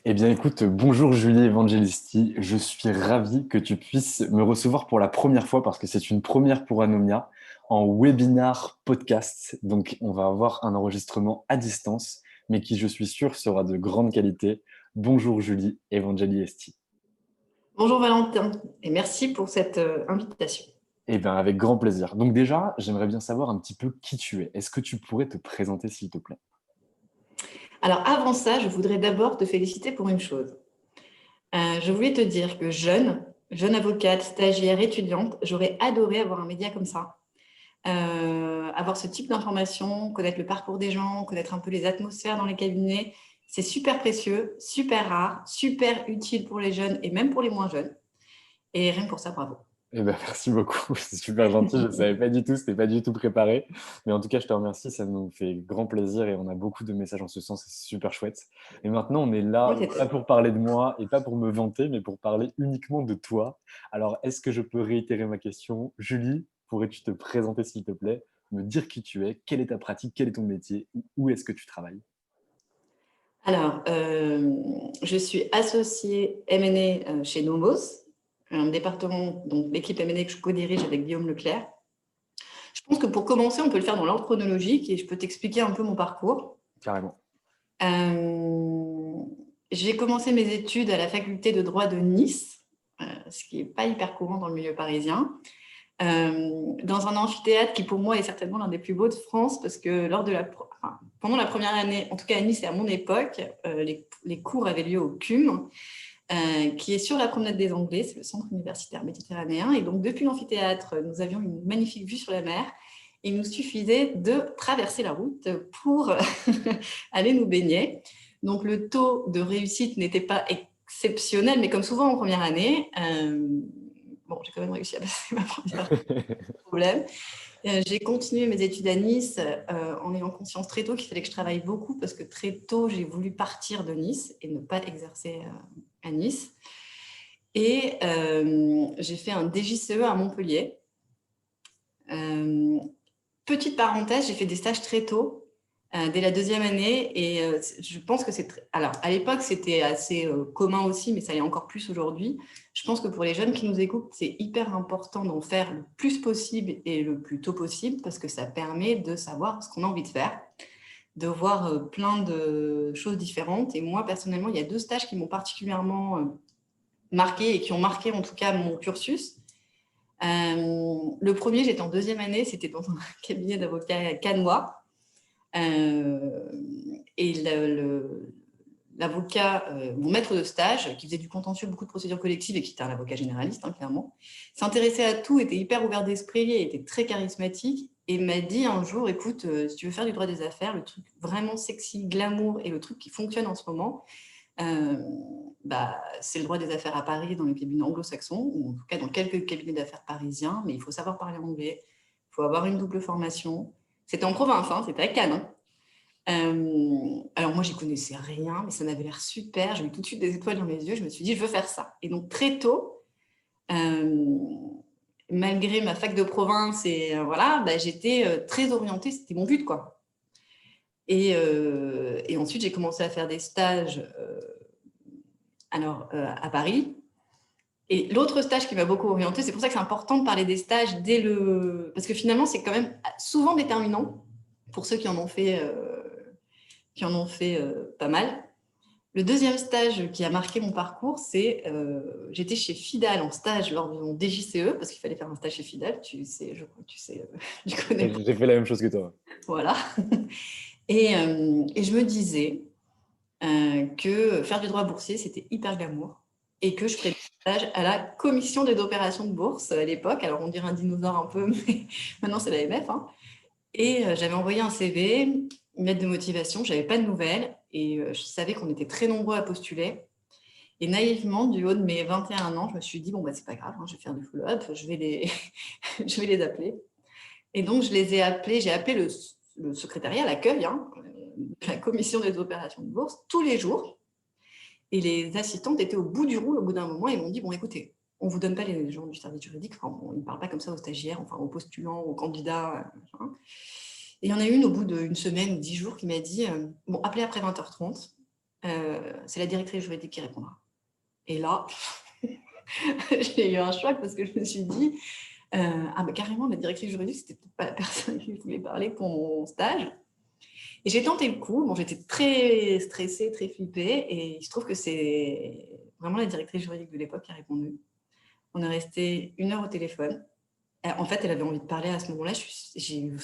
Eh bien, écoute, bonjour Julie Evangelisti. Je suis ravi que tu puisses me recevoir pour la première fois parce que c'est une première pour Anomia en webinar podcast. Donc, on va avoir un enregistrement à distance, mais qui, je suis sûr, sera de grande qualité. Bonjour Julie Evangelisti. Bonjour Valentin et merci pour cette invitation. Eh bien, avec grand plaisir. Donc déjà, j'aimerais bien savoir un petit peu qui tu es. Est-ce que tu pourrais te présenter, s'il te plaît? Alors avant ça, je voudrais d'abord te féliciter pour une chose. Je voulais te dire que jeune avocate, stagiaire, étudiante, j'aurais adoré avoir un média comme ça. Avoir ce type d'informations, connaître le parcours des gens, connaître un peu les atmosphères dans les cabinets, c'est super précieux, super rare, super utile pour les jeunes et même pour les moins jeunes. Et rien que pour ça, bravo. Eh ben, merci beaucoup, c'est super gentil. Je ne savais pas du tout, c'était pas du tout préparé. Mais en tout cas, je te remercie, ça nous fait grand plaisir et on a beaucoup de messages en ce sens, c'est super chouette. Et maintenant, on est Ouais, là, c'est pas top. pour parler de moi et pas pour me vanter, mais pour parler uniquement de toi. Alors, est-ce que je peux réitérer ma question? Julie, pourrais-tu te présenter, s'il te plaît, me dire qui tu es, quelle est ta pratique, quel est ton métier, où est-ce que tu travailles? Alors, je suis associée M&A chez Nomos, un département, donc l'équipe M&A que je co-dirige avec Guillaume Leclerc. Je pense que pour commencer, on peut le faire dans l'ordre chronologique et je peux t'expliquer un peu mon parcours. Carrément. Euh, j'ai commencé mes études à la faculté de droit de Nice, ce qui n'est pas hyper courant dans le milieu parisien, dans un amphithéâtre qui pour moi est certainement l'un des plus beaux de France parce que pendant la première année, en tout cas à Nice et à mon époque, les cours avaient lieu au CUM, qui est sur la promenade des Anglais, c'est le centre universitaire méditerranéen. Et donc, depuis l'amphithéâtre, nous avions une magnifique vue sur la mer. Il nous suffisait de traverser la route pour aller nous baigner. Donc, le taux de réussite n'était pas exceptionnel, mais comme souvent en première année, bon, j'ai quand même réussi à passer ma première problème. J'ai continué mes études à Nice en ayant conscience très tôt qu'il fallait que je travaille beaucoup parce que très tôt, j'ai voulu partir de Nice et ne pas exercer à Nice. Et j'ai fait un DJCE à Montpellier. Petite parenthèse, j'ai fait des stages très tôt, dès la deuxième année. Et je pense que c'est... Alors, à l'époque, c'était assez commun aussi, mais ça l'est encore plus aujourd'hui. Je pense que pour les jeunes qui nous écoutent, c'est hyper important d'en faire le plus possible et le plus tôt possible parce que ça permet de savoir ce qu'on a envie de faire, de voir plein de choses différentes. Et moi, personnellement, il y a deux stages qui m'ont particulièrement marqué et qui ont marqué en tout cas mon cursus. Le premier, j'étais en deuxième année, c'était dans un cabinet d'avocats cannois. Et l'avocat, mon maître de stage, qui faisait du contentieux, beaucoup de procédures collectives et qui était un avocat généraliste, hein, clairement, s'intéressait à tout, était hyper ouvert d'esprit, était très charismatique et m'a dit un jour, écoute, si tu veux faire du droit des affaires, le truc vraiment sexy, glamour et le truc qui fonctionne en ce moment, c'est le droit des affaires à Paris dans les cabinets anglo-saxons, ou en tout cas dans quelques cabinets d'affaires parisiens, mais il faut savoir parler anglais, il faut avoir une double formation. C'était en province, hein, c'était à Cannes. Hein. Alors moi, j'y connaissais rien, mais ça m'avait l'air super. J'ai eu tout de suite des étoiles dans mes yeux. Je me suis dit, je veux faire ça. Et donc très tôt, malgré ma fac de province, et voilà, j'étais très orientée. C'était mon but, quoi. Et ensuite, j'ai commencé à faire des stages à Paris. Et l'autre stage qui m'a beaucoup orientée, c'est pour ça que c'est important de parler des stages parce que finalement, c'est quand même souvent déterminant pour ceux qui en ont fait pas mal. Le deuxième stage qui a marqué mon parcours, c'est j'étais chez Fidal en stage lors de mon DJCE, parce qu'il fallait faire un stage chez Fidal, tu sais, je crois que tu sais, tu connais. J'ai fait la même chose que toi. Voilà. Et je me disais que faire du droit boursier, c'était hyper glamour et que je ferais des stages à la commission des opérations de bourse à l'époque. Alors, on dirait un dinosaure un peu, mais maintenant, c'est la l'AMF. Hein. Et j'avais envoyé un CV, une lettre de motivation, je n'avais pas de nouvelles et je savais qu'on était très nombreux à postuler. Et naïvement, du haut de mes 21 ans, je me suis dit, bon, c'est pas grave, hein, je vais faire du follow-up, je vais les appeler. Et donc, je les ai appelés, j'ai appelé le secrétariat, l'accueil, hein, la commission des opérations de bourse, tous les jours. Et les assistantes étaient au bout du roule au bout d'un moment et m'ont dit, bon, écoutez, on ne vous donne pas les gens du service juridique, enfin, ils ne parlent pas comme ça aux stagiaires, enfin, aux postulants, aux candidats. Et il y en a une au bout d'une semaine ou 10 jours qui m'a dit, bon, appelez après 20h30. c'est la directrice juridique qui répondra. Et là, j'ai eu un choc parce que je me suis dit, carrément, la directrice juridique, c'était peut-être pas la personne qui voulait parler pour mon stage. Et j'ai tenté le coup. Bon, j'étais très stressée, très flippée. Et il se trouve que c'est vraiment la directrice juridique de l'époque qui a répondu. On est resté 1 heure au téléphone. En fait, elle avait envie de parler à ce moment-là. J'ai eu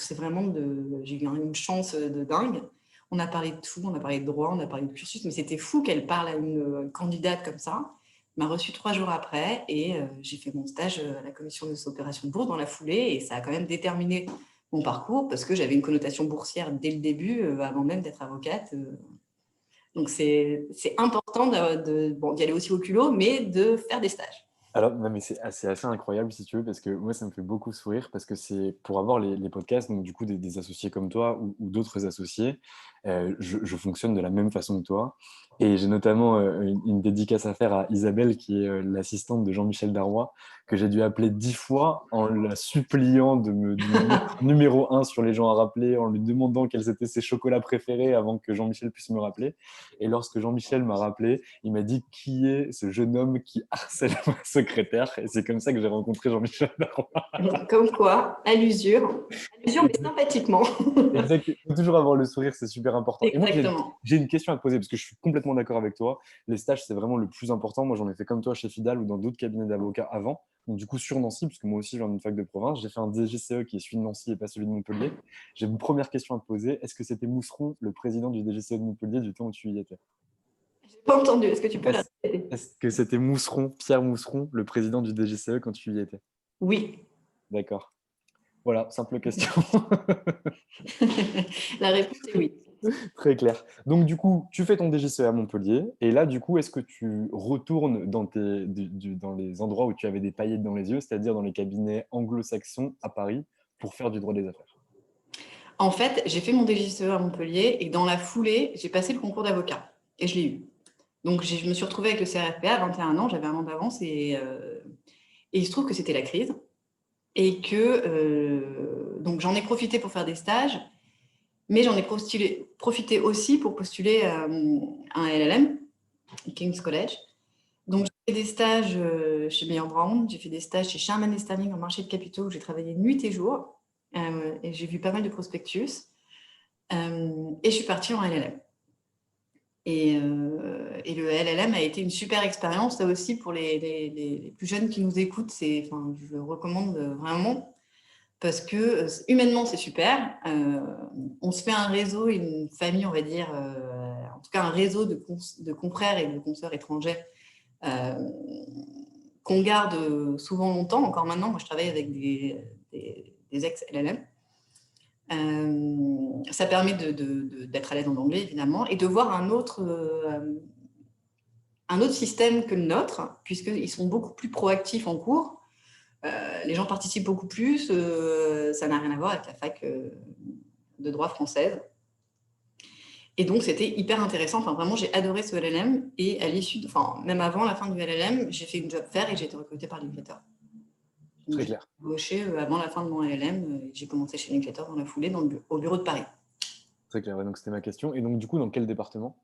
une chance de dingue. On a parlé de tout, on a parlé de droit, on a parlé de cursus, mais c'était fou qu'elle parle à une candidate comme ça. Elle m'a reçue 3 jours après et j'ai fait mon stage à la commission des opérations de bourse dans la foulée et ça a quand même déterminé mon parcours parce que j'avais une connotation boursière dès le début, avant même d'être avocate. Donc, c'est important d'y aller aussi au culot, mais de faire des stages. Alors, non, mais c'est assez incroyable si tu veux, parce que moi, ça me fait beaucoup sourire, parce que c'est pour avoir les podcasts, donc du coup, des associés comme toi ou d'autres associés, je fonctionne de la même façon que toi. Et j'ai notamment une dédicace à faire à Isabelle, qui est l'assistante de Jean-Michel Darrois, que j'ai dû appeler 10 fois en la suppliant de me mettre numéro 1 sur les gens à rappeler, en lui demandant quels étaient ses chocolats préférés avant que Jean-Michel puisse me rappeler. Et lorsque Jean-Michel m'a rappelé, il m'a dit qui est ce jeune homme qui harcèle ma secrétaire. Et c'est comme ça que j'ai rencontré Jean-Michel Darrois. Comme quoi, à l'usure. À l'usure, mais sympathiquement. Exact. Il faut toujours avoir le sourire, c'est super important. Et moi, Exactement. j'ai une question à te poser, parce que je suis complètement d'accord avec toi. Les stages, c'est vraiment le plus important. Moi, j'en ai fait comme toi chez Fidal ou dans d'autres cabinets d'avocats avant. Donc, du coup, sur Nancy, puisque moi aussi, je viens d'une fac de province, j'ai fait un DGCE qui est celui de Nancy et pas celui de Montpellier. J'ai une première question à te poser. Est-ce que c'était Mousseron, le président du DGCE de Montpellier, du temps où tu y étais? J'ai pas entendu. Est-ce que tu peux la répéter? Est-ce que c'était Mousseron, Pierre Mousseron, le président du DGCE quand tu y étais? Oui. D'accord. Voilà, simple question. La réponse est oui. Très clair. Donc, du coup, tu fais ton DGCE à Montpellier. Et là, du coup, est-ce que tu retournes dans les endroits où tu avais des paillettes dans les yeux, c'est-à-dire dans les cabinets anglo-saxons à Paris, pour faire du droit des affaires? En fait, j'ai fait mon DGCE à Montpellier et dans la foulée, j'ai passé le concours d'avocat et je l'ai eu. Donc, je me suis retrouvée avec le CRFPA à 21 ans, j'avais un an d'avance et il se trouve que c'était la crise et que donc j'en ai profité pour faire des stages, mais j'en ai profité aussi pour postuler un LLM, King's College. Donc, j'ai fait des stages chez Mayer Brown, j'ai fait des stages chez Sherman Sterling en marché de capitaux où j'ai travaillé nuit et jour et j'ai vu pas mal de prospectus et je suis partie en LLM. Et le LLM a été une super expérience, là aussi, pour les plus jeunes qui nous écoutent. Je le recommande vraiment parce que humainement, c'est super. On se fait un réseau, une famille, on va dire, en tout cas un réseau de confrères et de consoeurs étrangères qu'on garde souvent longtemps. Encore maintenant, moi, je travaille avec des ex-LLM. Ça permet d'être à l'aise en anglais, évidemment, et de voir un autre système que le nôtre, puisqu'ils sont beaucoup plus proactifs en cours. Les gens participent beaucoup plus. Ça n'a rien à voir avec la fac de droit française. Et donc, c'était hyper intéressant. Enfin, vraiment, j'ai adoré ce LLM. Et à l'issue, même avant la fin du LLM, j'ai fait une job fair et j'ai été recrutée par Linklater. Très clair. J'ai embauché avant la fin de mon LLM. J'ai commencé chez Linklater dans la foulée, au bureau de Paris. Très clair. Ouais, donc, c'était ma question. Et donc, du coup, dans quel département?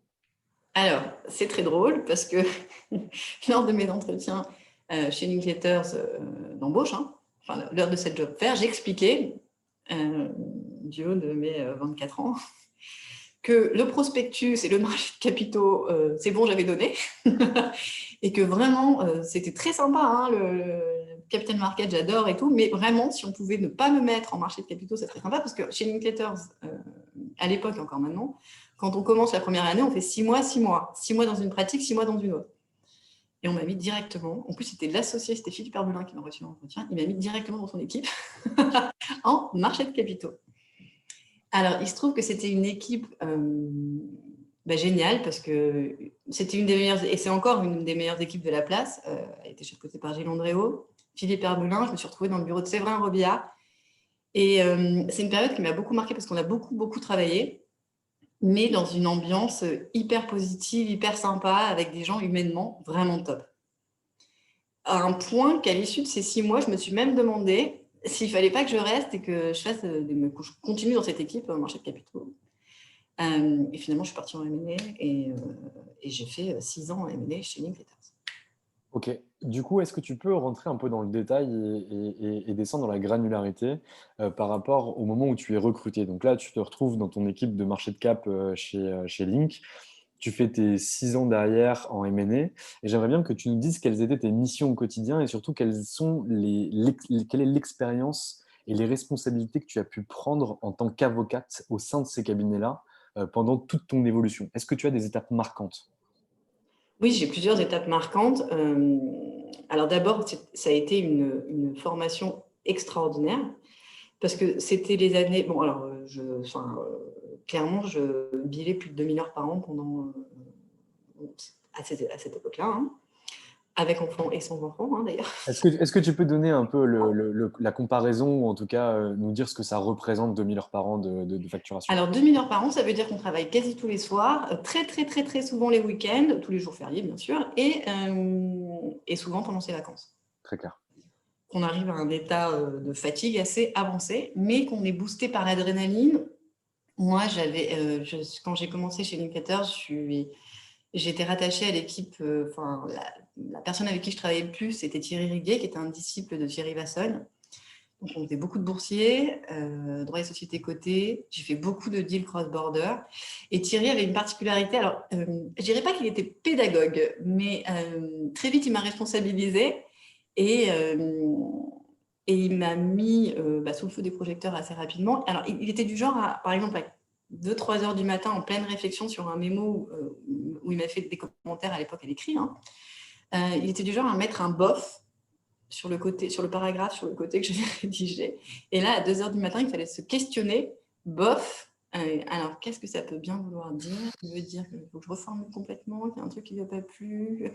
Alors, c'est très drôle parce que lors de mes entretiens chez Linklater d'embauche, l'heure de cette job fair, j'expliquais, du haut de mes 24 ans, que le prospectus et le marché de capitaux, c'est bon, j'avais donné. Et que vraiment, c'était très sympa, le capital market, j'adore et tout. Mais vraiment, si on pouvait ne pas me mettre en marché de capitaux, ça serait sympa. Parce que chez Linklater, à l'époque, encore maintenant, quand on commence la première année, on fait 6 mois, 6 mois. 6 mois dans une pratique, 6 mois dans une autre. Et on m'a mis directement, en plus c'était l'associé, c'était Philippe Herbelin qui m'a reçu en entretien, il m'a mis directement dans son équipe en marché de capitaux. Alors, il se trouve que c'était une équipe géniale parce que c'était une des meilleures, et c'est encore une des meilleures équipes de la place. Elle a été chapeautée par Gilles Andréau, Philippe Herbelin. Je me suis retrouvée dans le bureau de Séverin Robillard. Et c'est une période qui m'a beaucoup marquée parce qu'on a beaucoup, beaucoup travaillé, mais dans une ambiance hyper positive, hyper sympa, avec des gens humainement vraiment top. À un point qu'à l'issue de ces 6 mois, je me suis même demandé s'il ne fallait pas que je reste et que je continue dans cette équipe au marché de capitaux. Et finalement, je suis partie en M&A et j'ai fait 6 ans en M&A chez Linklaters. Ok. Du coup, est-ce que tu peux rentrer un peu dans le détail et descendre dans la granularité par rapport au moment où tu es recruté? Donc là, tu te retrouves dans ton équipe de marché de cap chez Link. Tu fais tes 6 ans derrière en M&A et j'aimerais bien que tu nous dises quelles étaient tes missions au quotidien et surtout quelle est l'expérience et les responsabilités que tu as pu prendre en tant qu'avocate au sein de ces cabinets-là pendant toute ton évolution. Est-ce que tu as des étapes marquantes? Oui, j'ai plusieurs étapes marquantes. Alors d'abord, ça a été une formation extraordinaire parce que c'était les années… Bon, alors, clairement, je billais plus de 2000 heures par an à cette époque-là, hein, avec enfants et sans enfants, hein, d'ailleurs. Est-ce que tu peux donner un peu la comparaison ou en tout cas nous dire ce que ça représente 2000 heures par an de facturation? Alors, 2000 heures par an, ça veut dire qu'on travaille quasi tous les soirs, très, très, très, très souvent les week-ends, tous les jours fériés, bien sûr, et souvent pendant ses vacances. Très clair. Qu'on arrive à un état de fatigue assez avancé, mais qu'on est boosté par l'adrénaline. Moi, quand j'ai commencé chez Linklaters, j'étais rattachée à l'équipe, la personne avec qui je travaillais le plus, c'était Thierry Riguet, qui était un disciple de Thierry Vassonne. Donc, on faisait beaucoup de boursiers, droit et sociétés cotées. J'ai fait beaucoup de deals cross-border. Et Thierry avait une particularité. Alors, je ne dirais pas qu'il était pédagogue, mais très vite, il m'a responsabilisée. Et, et il m'a mis sous le feu des projecteurs assez rapidement. Alors, il était du genre, par exemple, à 2-3 heures du matin, en pleine réflexion sur un mémo où il m'a fait des commentaires à l'époque à l'écrit. Hein. Il était du genre à mettre un bof sur le paragraphe, sur le côté que j'avais rédigé. Et là, à 2 heures du matin, il fallait se questionner. Bof. Alors, qu'est-ce que ça peut bien vouloir dire? Il veut dire qu'il faut que je reformule complètement, qu'il y a un truc qui ne lui a pas plu.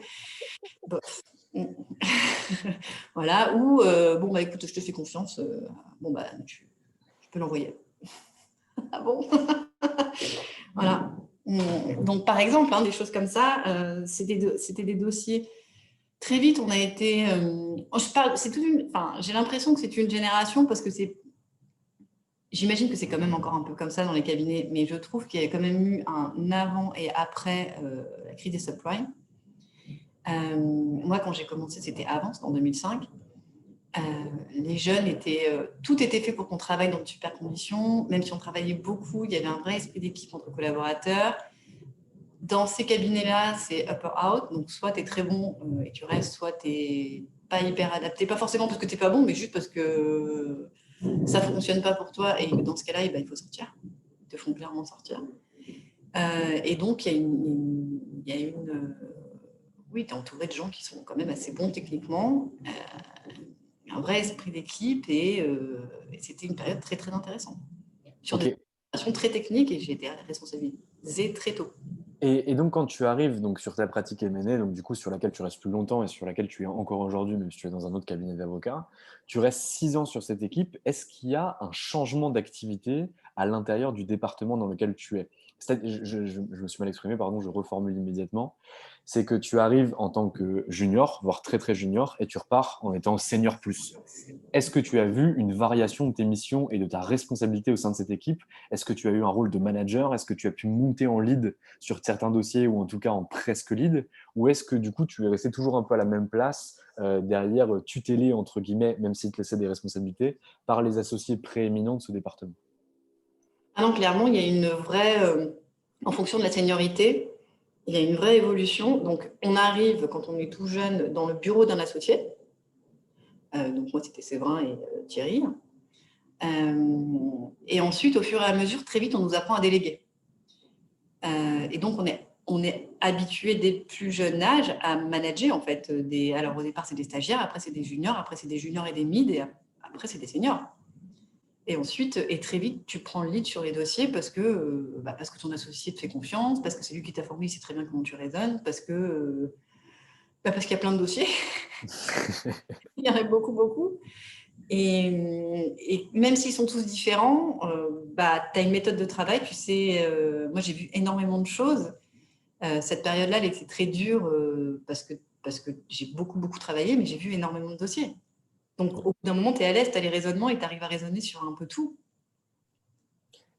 Bof. Voilà. Ou, écoute, je te fais confiance. Tu peux l'envoyer. Ah bon? Voilà. Donc, par exemple, des choses comme ça, c'était des dossiers. Très vite, on a été… j'ai l'impression que c'est une génération parce que j'imagine que c'est quand même encore un peu comme ça dans les cabinets, mais je trouve qu'il y a quand même eu un avant et après la crise des subprimes. Moi, quand j'ai commencé, c'était avant, c'était en 2005. Les jeunes tout était fait pour qu'on travaille dans de super conditions. Même si on travaillait beaucoup, il y avait un vrai esprit d'équipe entre collaborateurs. Dans ces cabinets-là, c'est up or out. Donc, soit tu es très bon et tu restes, soit tu n'es pas hyper adapté. Pas forcément parce que tu n'es pas bon, mais juste parce que ça ne fonctionne pas pour toi. Et dans ce cas-là, il faut sortir. Ils te font clairement sortir. Et donc, oui, tu es entouré de gens qui sont quand même assez bons techniquement. Un vrai esprit d'équipe et c'était une période très, très intéressante. Sur des situations très techniques et j'ai été responsabilisée très tôt. Et donc, quand tu arrives donc, sur ta pratique M&A, donc du coup sur laquelle tu restes plus longtemps et sur laquelle tu es encore aujourd'hui, même si tu es dans un autre cabinet d'avocats, tu restes 6 ans sur cette équipe. Est-ce qu'il y a un changement d'activité à l'intérieur du département dans lequel tu es? Je me suis mal exprimé, pardon, je reformule immédiatement. C'est que tu arrives en tant que junior, voire très très junior, et tu repars en étant senior plus. Est-ce que tu as vu une variation de tes missions et de ta responsabilité au sein de cette équipe? Est-ce que tu as eu un rôle de manager? Est-ce que tu as pu monter en lead sur certains dossiers ou en tout cas en presque lead? Ou est-ce que du coup tu es resté toujours un peu à la même place derrière tutélé entre guillemets, même s'il te laissait des responsabilités, par les associés prééminents de ce département? Ah non, clairement, il y a une vraie… en fonction de la seniorité, il y a une vraie évolution. Donc, on arrive, quand on est tout jeune, dans le bureau d'un associé. Donc, moi, c'était Séverin et Thierry. Et ensuite, au fur et à mesure, très vite, on nous apprend à déléguer. Et donc, on est habitué dès le plus jeune âge à manager, en fait. Alors, au départ, c'est des stagiaires, après, c'est des juniors, après, c'est des juniors et des mid, et après, c'est des seniors. Et ensuite, et très vite, tu prends le lead sur les dossiers parce que ton associé te fait confiance, parce que c'est lui qui t'a formé, il sait très bien comment tu raisonnes, parce qu'il y a plein de dossiers. Il y en a beaucoup, beaucoup. Et même s'ils sont tous différents, tu as une méthode de travail. Tu sais, moi, j'ai vu énormément de choses. Cette période-là, elle était très dure parce que j'ai beaucoup, beaucoup travaillé, mais j'ai vu énormément de dossiers. Donc, au bout d'un moment, tu es à l'aise, tu as les raisonnements et tu arrives à raisonner sur un peu tout.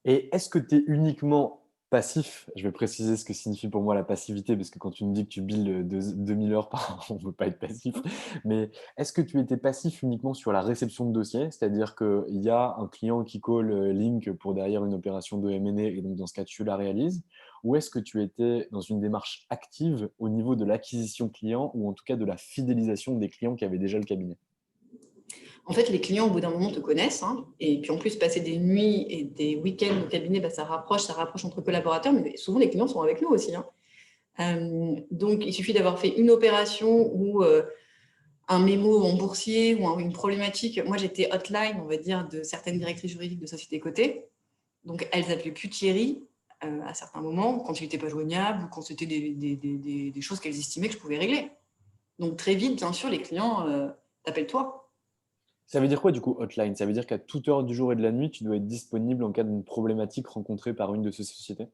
Et est-ce que tu es uniquement passif. Je vais préciser ce que signifie pour moi la passivité, parce que quand tu me dis que tu billes 2000 heures par an, on ne peut pas être passif. Mais est-ce que tu étais passif uniquement sur la réception de dossiers? C'est-à-dire qu'il y a un client qui call Link pour derrière une opération de M&A et donc dans ce cas, tu la réalises? Ou est-ce que tu étais dans une démarche active au niveau de l'acquisition client ou en tout cas de la fidélisation des clients qui avaient déjà le cabinet? En fait, les clients, au bout d'un moment, te connaissent. Hein, et puis, en plus, passer des nuits et des week-ends au cabinet, ça rapproche entre collaborateurs. Mais souvent, les clients sont avec nous aussi. Hein. Donc, il suffit d'avoir fait une opération ou un mémo en boursier ou une problématique. Moi, j'étais hotline, on va dire, de certaines directrices juridiques de sociétés cotées. Donc, elles n'appelaient plus Thierry à certains moments, quand il n'était pas joignable ou quand c'était des choses qu'elles estimaient que je pouvais régler. Donc, très vite, bien sûr, les clients t'appellent toi. Ça veut dire quoi du coup hotline? Ça veut dire qu'à toute heure du jour et de la nuit, tu dois être disponible en cas d'une problématique rencontrée par une de ces sociétés?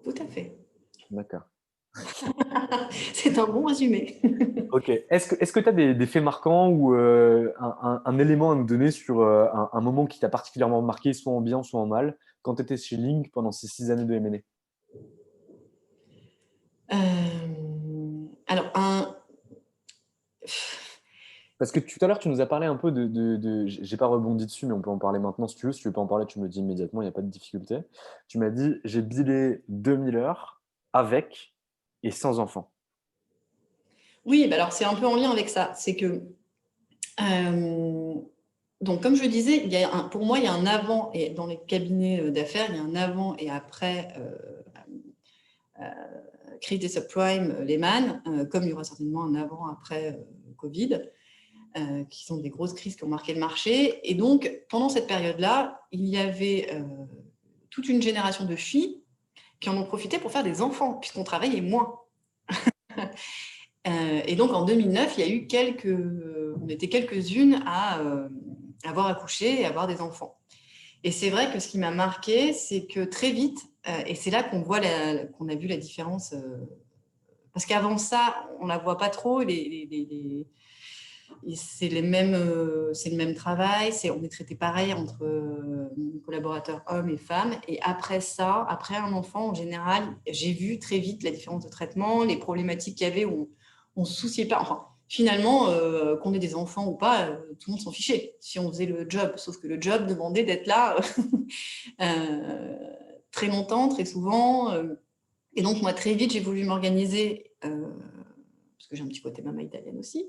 Tout à fait. D'accord. C'est un bon résumé. Ok. Est-ce que tu as des faits marquants ou un élément à nous donner sur un moment qui t'a particulièrement marqué, soit en bien, soit en mal, quand tu étais chez Link pendant ces 6 années de M&A? Alors, Parce que tout à l'heure, tu nous as parlé un peu j'ai pas rebondi dessus, mais on peut en parler maintenant si tu veux. Si tu veux pas en parler, tu me le dis immédiatement, il n'y a pas de difficulté. Tu m'as dit, j'ai billé 2000 heures avec et sans enfant. Oui, alors c'est un peu en lien avec ça. C'est que, donc comme je disais, pour moi, il y a un avant, et dans les cabinets d'affaires, il y a un avant et après crise des subprimes, Lehman, comme il y aura certainement un avant-après Covid, qui sont des grosses crises qui ont marqué le marché. Et donc, pendant cette période-là, il y avait toute une génération de filles qui en ont profité pour faire des enfants, puisqu'on travaillait moins. Et donc, en 2009, il y a eu on était quelques-unes à avoir accouché et avoir des enfants. Et c'est vrai que ce qui m'a marqué, c'est que très vite, et c'est là qu'on a vu la différence, parce qu'avant ça, on ne la voit pas trop, c'est le même travail, on est traité pareil entre collaborateurs hommes et femmes. Et après ça, après un enfant, en général, j'ai vu très vite la différence de traitement, les problématiques qu'il y avait où on ne se souciait pas. Enfin, finalement, qu'on ait des enfants ou pas, tout le monde s'en fichait si on faisait le job. Sauf que le job demandait d'être là très longtemps, très souvent. Et donc, moi, très vite, j'ai voulu m'organiser, parce que j'ai un petit côté maman italienne aussi,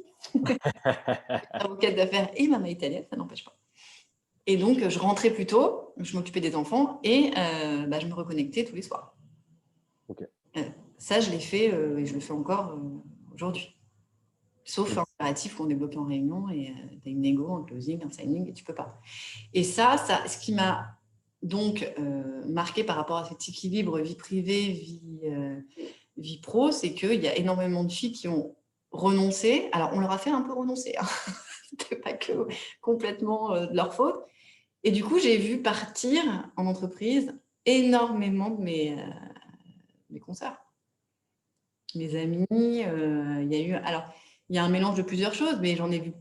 avocate d'affaires et maman italienne, ça n'empêche pas. Et donc, je rentrais plus tôt, je m'occupais des enfants et je me reconnectais tous les soirs. Ok. Ça, je l'ai fait et je le fais encore aujourd'hui. Sauf un impératif qu'on est bloqué en réunion et tu as une négo, un closing, un signing et tu peux pas. Et ça ce qui m'a donc marqué par rapport à cet équilibre vie privée, vie pro, c'est qu'il y a énormément de filles qui ont renoncé. Alors, on leur a fait un peu renoncer. Hein. C'était pas que complètement de leur faute. Et du coup, j'ai vu partir en entreprise énormément de mes consoeurs, mes amis. Il y a eu, alors, il y a un mélange de plusieurs choses, mais j'en ai vu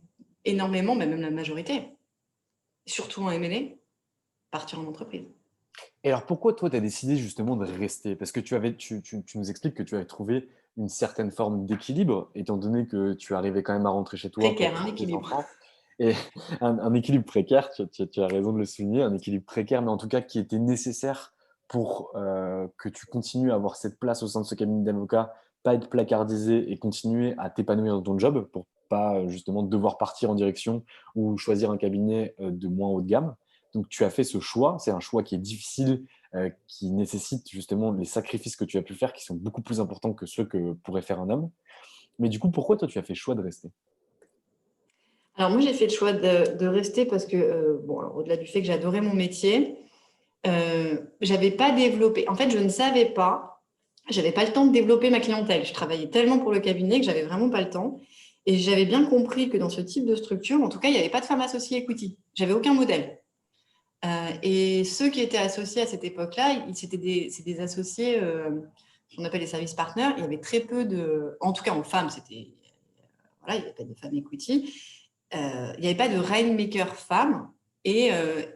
énormément, même la majorité, surtout en M&A, partir en entreprise. Et alors, pourquoi toi, tu as décidé justement de rester? Parce que tu nous expliques que tu avais trouvé une certaine forme d'équilibre, étant donné que tu arrivais quand même à rentrer chez toi pour Précaire, un tes équilibre. enfants. Et un équilibre précaire, tu as raison de le souligner, un équilibre précaire, mais en tout cas qui était nécessaire pour que tu continues à avoir cette place au sein de ce cabinet d'avocat, pas être placardisé et continuer à t'épanouir dans ton job pour pas justement devoir partir en direction ou choisir un cabinet de moins haut de gamme. Donc tu as fait ce choix, c'est un choix qui est difficile, qui nécessite justement les sacrifices que tu as pu faire, qui sont beaucoup plus importants que ceux que pourrait faire un homme. Mais du coup, pourquoi toi tu as fait le choix de rester? Alors moi, j'ai fait le choix de rester parce que, au-delà du fait que j'adorais mon métier, j'avais pas développé. En fait, je ne savais pas, j'avais pas le temps de développer ma clientèle. Je travaillais tellement pour le cabinet que j'avais vraiment pas le temps. Et j'avais bien compris que dans ce type de structure, en tout cas, il n'y avait pas de femme associée equity. J'avais aucun modèle. Et ceux qui étaient associés à cette époque-là, c'est des associés qu'on appelle les services partners. Il y avait très peu de, en tout cas en femmes, voilà, il n'y avait pas de femmes equity. Il n'y avait pas de rainmaker femme. Et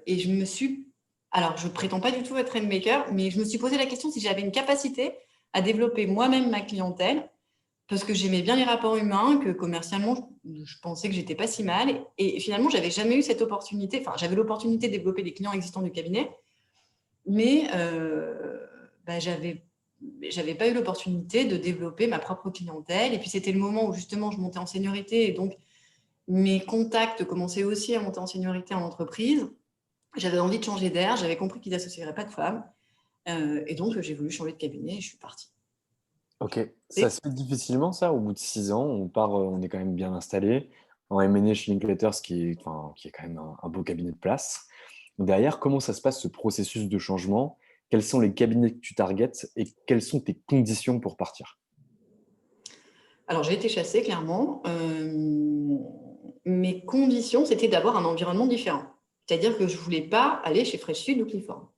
je me suis Alors, je ne prétends pas du tout être rainmaker, mais je me suis posé la question si j'avais une capacité à développer moi-même ma clientèle, parce que j'aimais bien les rapports humains, que commercialement, je pensais que j'étais pas si mal. Et finalement, j'avais jamais eu cette opportunité. Enfin, j'avais l'opportunité de développer des clients existants du cabinet, mais j'avais pas eu l'opportunité de développer ma propre clientèle. Et puis, c'était le moment où justement je montais en seniorité, et donc mes contacts commençaient aussi à monter en seniorité en entreprise. J'avais envie de changer d'air, j'avais compris qu'ils n'associeraient pas de femmes. Et donc, j'ai voulu changer de cabinet et je suis partie. Ok, ça se fait difficilement ça, au bout de 6 ans, on part, on est quand même bien installé. En M&A chez Linklaters, qui est quand même un beau cabinet de place. Derrière, comment ça se passe ce processus de changement? Quels sont les cabinets que tu targetes et quelles sont tes conditions pour partir? Alors, j'ai été chassée, clairement. Mes conditions, c'était d'avoir un environnement différent. C'est-à-dire que je ne voulais pas aller chez Fresh Sud ou Clifford.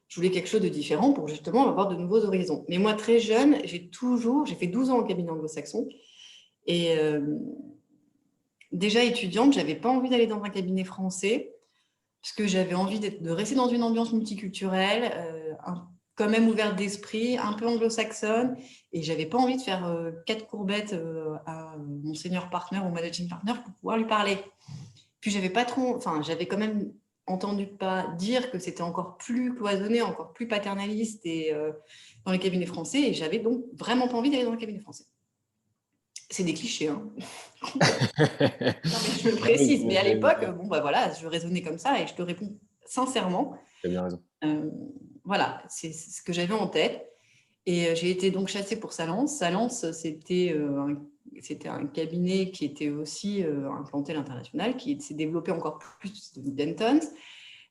Je voulais quelque chose de différent pour justement avoir de nouveaux horizons. Mais moi, très jeune, j'ai fait 12 ans au cabinet anglo-saxon. Et déjà étudiante, je n'avais pas envie d'aller dans un cabinet français parce que j'avais envie de rester dans une ambiance multiculturelle, quand même ouverte d'esprit, un peu anglo-saxonne, et j'avais pas envie de faire 4 courbettes à mon senior partner ou managing partner pour pouvoir lui parler. Puis j'avais quand même entendu pas dire que c'était encore plus cloisonné, encore plus paternaliste et dans les cabinets français, et j'avais donc vraiment pas envie d'aller dans le cabinet français. C'est des clichés, hein. Non, mais je le Oui, précise. Mais à l'époque, bon, bah voilà, je raisonnais comme ça et je te réponds sincèrement. tu as bien raison. Voilà, c'est ce que j'avais en tête. Et j'ai été donc chassée pour Salence. Salence, c'était un cabinet qui était aussi implanté à l'international, qui s'est développé encore plus de Dentons.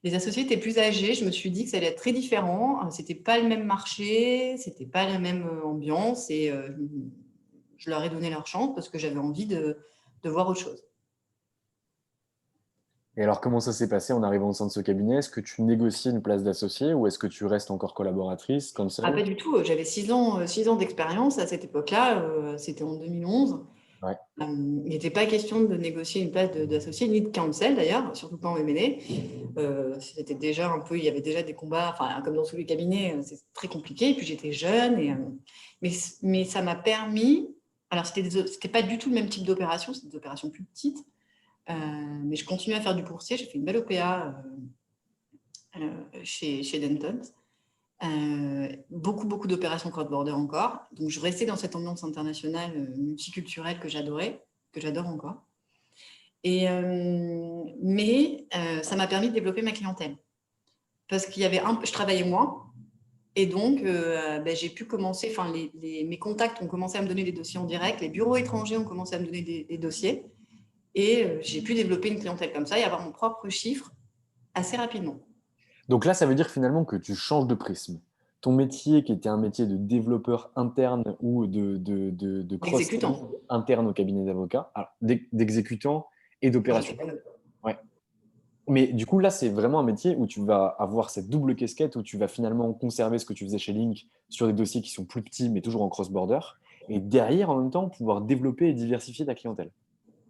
Les associés étaient plus âgés. Je me suis dit que ça allait être très différent. C'était pas le même marché, c'était pas la même ambiance. Et je leur ai donné leur chance parce que j'avais envie de voir autre chose. Et alors, comment ça s'est passé en arrivant au sein de ce cabinet? Est-ce que tu négocies une place d'associé ou est-ce que tu restes encore collaboratrice, Ah, counsel? pas du tout. J'avais 6 ans d'expérience à cette époque-là. C'était en 2011. Ouais. Il n'était pas question de négocier une place d'associé, ni de counsel d'ailleurs, surtout pas en M&A. C'était déjà un peu, il y avait déjà des combats, enfin, comme dans tous les cabinets, c'est très compliqué. Et puis j'étais jeune. Mais ça m'a permis. Alors, c'était pas du tout le même type d'opération, c'était des opérations plus petites. Mais je continuais à faire du courtier. J'ai fait une belle OPA chez Denton. Beaucoup d'opérations cross-border encore. Donc, je restais dans cette ambiance internationale multiculturelle que j'adore encore. Mais ça m'a permis de développer ma clientèle. Parce qu'il y avait je travaillais moins. Et donc, j'ai pu commencer, mes contacts ont commencé à me donner des dossiers en direct, les bureaux étrangers ont commencé à me donner des dossiers. Et j'ai pu développer une clientèle comme ça et avoir mon propre chiffre assez rapidement. Donc là, ça veut dire finalement que tu changes de prisme. Ton métier, qui était un métier de développeur interne ou de cross-selling Exécutant. interne au cabinet d'avocats, alors d'exécutant et J'étais d'opérationnel. pas là. Ouais. Mais du coup, là, c'est vraiment un métier où tu vas avoir cette double casquette, où tu vas finalement conserver ce que tu faisais chez Link sur des dossiers qui sont plus petits, mais toujours en cross-border, et derrière, en même temps, pouvoir développer et diversifier ta clientèle.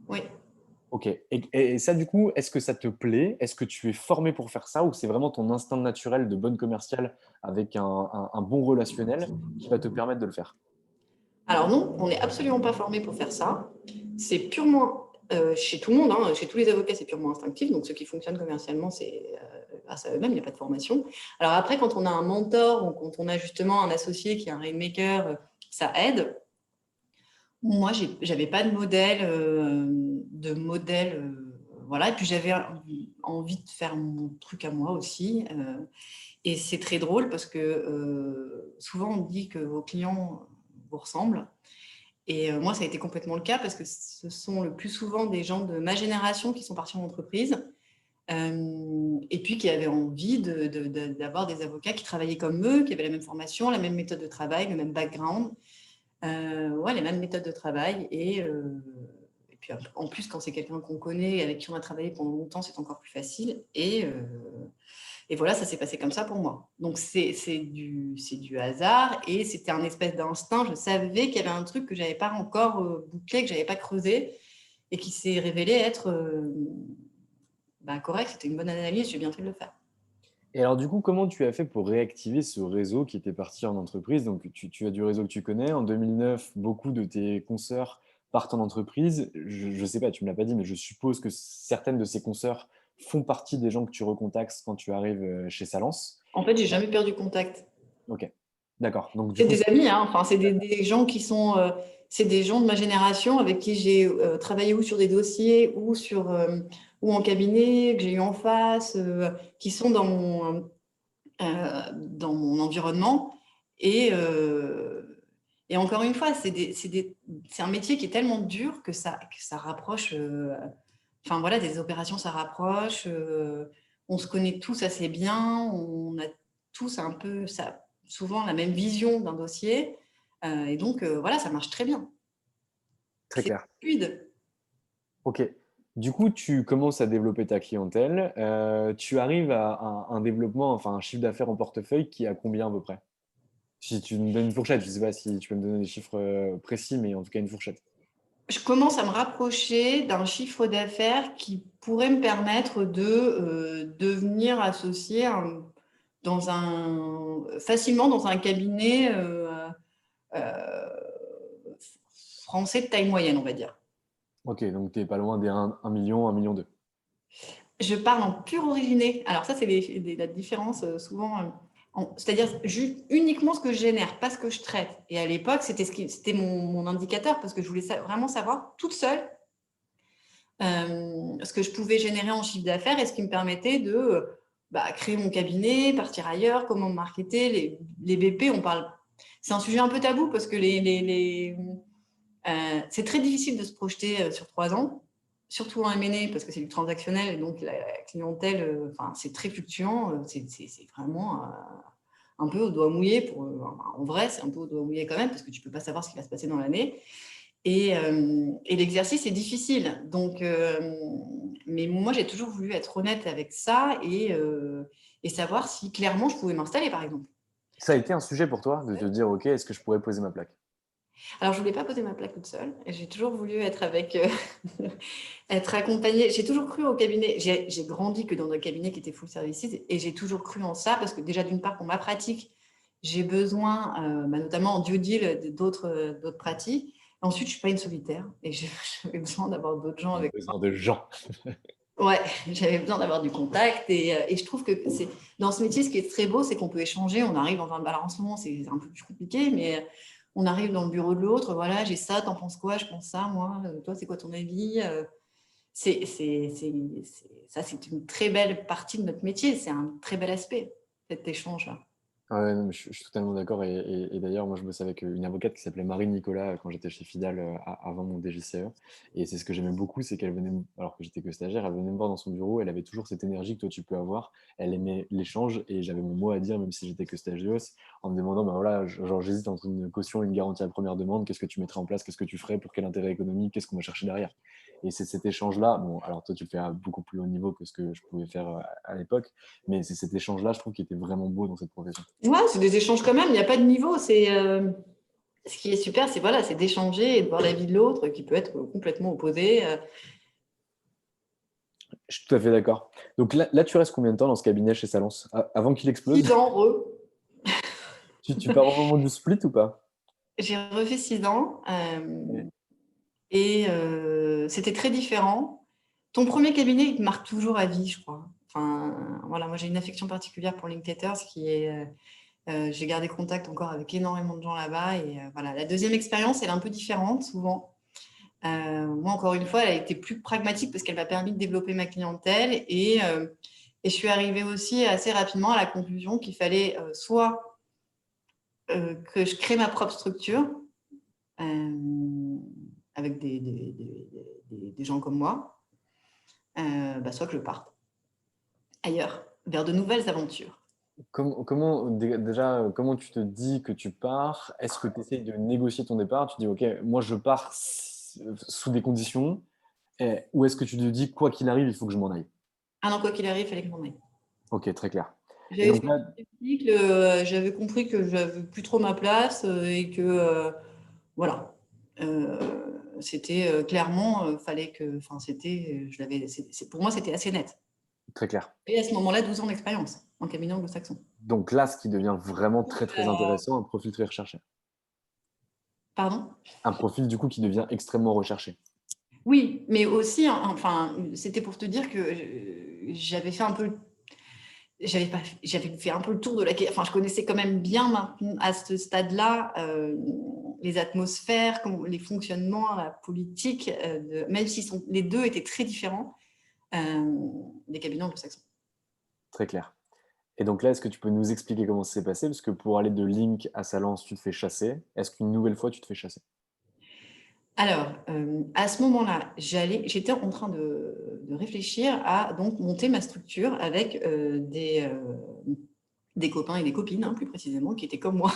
Oui. Ok. Et ça, du coup, est-ce que ça te plaît? Est-ce que tu es formé pour faire ça ou c'est vraiment ton instinct naturel de bonne commerciale avec un bon relationnel qui va te permettre de le faire? Alors non, on n'est absolument pas formé pour faire ça. C'est purement, chez tout le monde, hein, chez tous les avocats, c'est purement instinctif. Donc ceux qui fonctionnent commercialement, c'est grâce à eux-mêmes, il n'y a pas de formation. Alors après, quand on a un mentor ou quand on a justement un associé qui est un rainmaker, ça aide. Moi, j'avais pas de modèle, voilà. Et puis j'avais envie de faire mon truc à moi aussi. Et c'est très drôle parce que souvent on dit que vos clients vous ressemblent. Et moi, ça a été complètement le cas parce que ce sont le plus souvent des gens de ma génération qui sont partis en entreprise et puis qui avaient envie d'avoir des avocats qui travaillaient comme eux, qui avaient la même formation, la même méthode de travail, le même background, ouais, les mêmes méthodes de travail. Et puis en plus, quand c'est quelqu'un qu'on connaît, avec qui on a travaillé pendant longtemps, c'est encore plus facile. Et voilà, ça s'est passé comme ça pour moi. Donc, c'est du hasard et c'était un espèce d'instinct. Je savais qu'il y avait un truc que je n'avais pas encore bouclé, que je n'avais pas creusé et qui s'est révélé être correct. C'était une bonne analyse, j'ai bien fait de le faire. Et alors, du coup, comment tu as fait pour réactiver ce réseau qui était parti en entreprise? Donc, tu as du réseau que tu connais. En 2009, beaucoup de tes consoeurs partent en entreprise. Je ne sais pas, tu me l'as pas dit, mais je suppose que certaines de ces consoeurs font partie des gens que tu recontactes quand tu arrives chez Salence. En fait, j'ai jamais perdu contact. Ok, d'accord. Donc, du C'est coup, des amis, hein. Enfin, c'est des gens qui sont, c'est des gens de ma génération avec qui j'ai travaillé ou sur des dossiers ou en cabinet que j'ai eu en face, qui sont dans mon environnement. Et, euh, et encore une fois, c'est un métier qui est tellement dur que ça rapproche. Enfin voilà, des opérations, ça rapproche. On se connaît tous assez bien. On a tous un peu, souvent la même vision d'un dossier. Et donc, voilà, ça marche très bien. très C'est clair. fluide. Ok. Du coup, tu commences à développer ta clientèle. Tu arrives à un développement, enfin un chiffre d'affaires en portefeuille qui est à combien à peu près? Si tu me donnes une fourchette, je ne sais pas si tu peux me donner des chiffres précis, mais en tout cas une fourchette. Je commence à me rapprocher d'un chiffre d'affaires qui pourrait me permettre de devenir associé facilement dans un cabinet euh, français de taille moyenne, on va dire. Ok, donc tu n'es pas loin des 1 million, 1,2 million. Je parle en pur originé. Alors ça, c'est la différence souvent. C'est-à-dire uniquement ce que je génère, pas ce que je traite. Et à l'époque, c'était mon indicateur parce que je voulais vraiment savoir toute seule ce que je pouvais générer en chiffre d'affaires et ce qui me permettait de créer mon cabinet, partir ailleurs, comment me marketer. Les BP, on parle. C'est un sujet un peu tabou parce que c'est très difficile de se projeter sur 3 ans, surtout en M&A parce que c'est du transactionnel et donc la clientèle, c'est très fluctuant. C'est vraiment un peu au doigt mouillé. En vrai, c'est un peu au doigt mouillé quand même parce que tu ne peux pas savoir ce qui va se passer dans l'année. Et l'exercice est difficile. Donc, mais moi, j'ai toujours voulu être honnête avec ça et savoir si clairement je pouvais m'installer, par exemple. Ça a été un sujet pour toi de te dire, ok, est-ce que je pourrais poser ma plaque? Alors, je voulais pas poser ma plaque toute seule. J'ai toujours voulu être être accompagnée. J'ai toujours cru au cabinet. J'ai grandi que dans un cabinet qui était full services et j'ai toujours cru en ça parce que déjà, d'une part, pour ma pratique, j'ai besoin, notamment en due deal, d'autres pratiques. Ensuite, je suis pas une solitaire et j'avais besoin d'avoir d'autres gens On a avec besoin moi. de gens. Ouais, j'avais besoin d'avoir du contact et je trouve que c'est dans ce métier, ce qui est très beau, c'est qu'on peut échanger. On arrive dans un alors en ce moment, c'est un peu plus compliqué, mais on arrive dans le bureau de l'autre. Voilà, j'ai ça, t'en penses quoi? Je pense ça, moi. Toi, c'est quoi ton avis? Ça, c'est une très belle partie de notre métier. C'est un très bel aspect, cet échange-là. Ouais, non, mais je suis totalement d'accord. Et d'ailleurs, moi, je bossais avec une avocate qui s'appelait Marie Nicolas quand j'étais chez Fidal avant mon DGCE. Et c'est ce que j'aimais beaucoup, c'est qu'elle venait, alors que j'étais que stagiaire, elle venait me voir dans son bureau. Elle avait toujours cette énergie que toi, tu peux avoir. Elle aimait l'échange et j'avais mon mot à dire, même si j'étais que stagiaire, en me demandant, ben voilà, genre, j'hésite entre une caution et une garantie à la première demande. Qu'est-ce que tu mettrais en place? Qu'est-ce que tu ferais? Pour quel intérêt économique? Qu'est-ce qu'on va chercher derrière? Et c'est cet échange-là. Bon, alors toi, tu le fais à beaucoup plus haut niveau que ce que je pouvais faire à l'époque. Mais c'est cet échange-là, je trouve, qui était vraiment beau dans cette profession. Ouais, c'est des échanges quand même. Il n'y a pas de niveau. Ce qui est super, c'est voilà, c'est d'échanger et de voir la vie de l'autre qui peut être complètement opposée. Je suis tout à fait d'accord. Donc là, tu restes combien de temps dans ce cabinet chez Salence avant qu'il explose? 6 ans, Tu pars au moment du split ou pas? j'ai refait 6 ans Ouais. et c'était très différent. Ton premier cabinet, il te marque toujours à vie, je crois. Enfin, voilà, moi j'ai une affection particulière pour Linklaters, j'ai gardé contact encore avec énormément de gens là-bas. Et voilà, la deuxième expérience, elle est un peu différente souvent. Moi, encore une fois, elle a été plus pragmatique parce qu'elle m'a permis de développer ma clientèle et je suis arrivée aussi assez rapidement à la conclusion qu'il fallait soit que je crée ma propre structure avec des gens comme moi, soit que je parte ailleurs, vers de nouvelles aventures. Déjà, comment tu te dis que tu pars? Est-ce que tu essayes de négocier ton départ? Tu dis, OK, moi je pars sous des conditions. Ou est-ce que tu te dis, quoi qu'il arrive, il faut que je m'en aille? Ah non, quoi qu'il arrive, il fallait que j'en aille. OK, très clair. Et J'avais donc fait là, un cycle, j'avais compris que j'avais plus trop ma place et que voilà. Euh, C'était clairement, fallait que, enfin, c'était, je l'avais, pour moi, c'était assez net. très clair. Et à ce moment-là, 12 ans d'expérience. en cabinet anglo-saxon. Donc là, ce qui devient vraiment très, très intéressant, un profil très recherché. Pardon ? Un profil, du coup, qui devient extrêmement recherché. Oui, mais aussi, enfin, c'était pour te dire que j'avais fait un peu le tour de la question. Enfin, je connaissais quand même bien maintenant, à ce stade-là, les atmosphères, les fonctionnements, la politique, même si les deux étaient très différents des cabinets anglo-saxons. Très clair. Et donc là, est-ce que tu peux nous expliquer comment ça s'est passé? Parce que pour aller de Link à Salence, tu te fais chasser. Est-ce qu'une nouvelle fois, tu te fais chasser? Alors, à ce moment-là, j'étais en train de réfléchir à donc monter ma structure avec des copains et des copines, hein, plus précisément, qui étaient comme moi,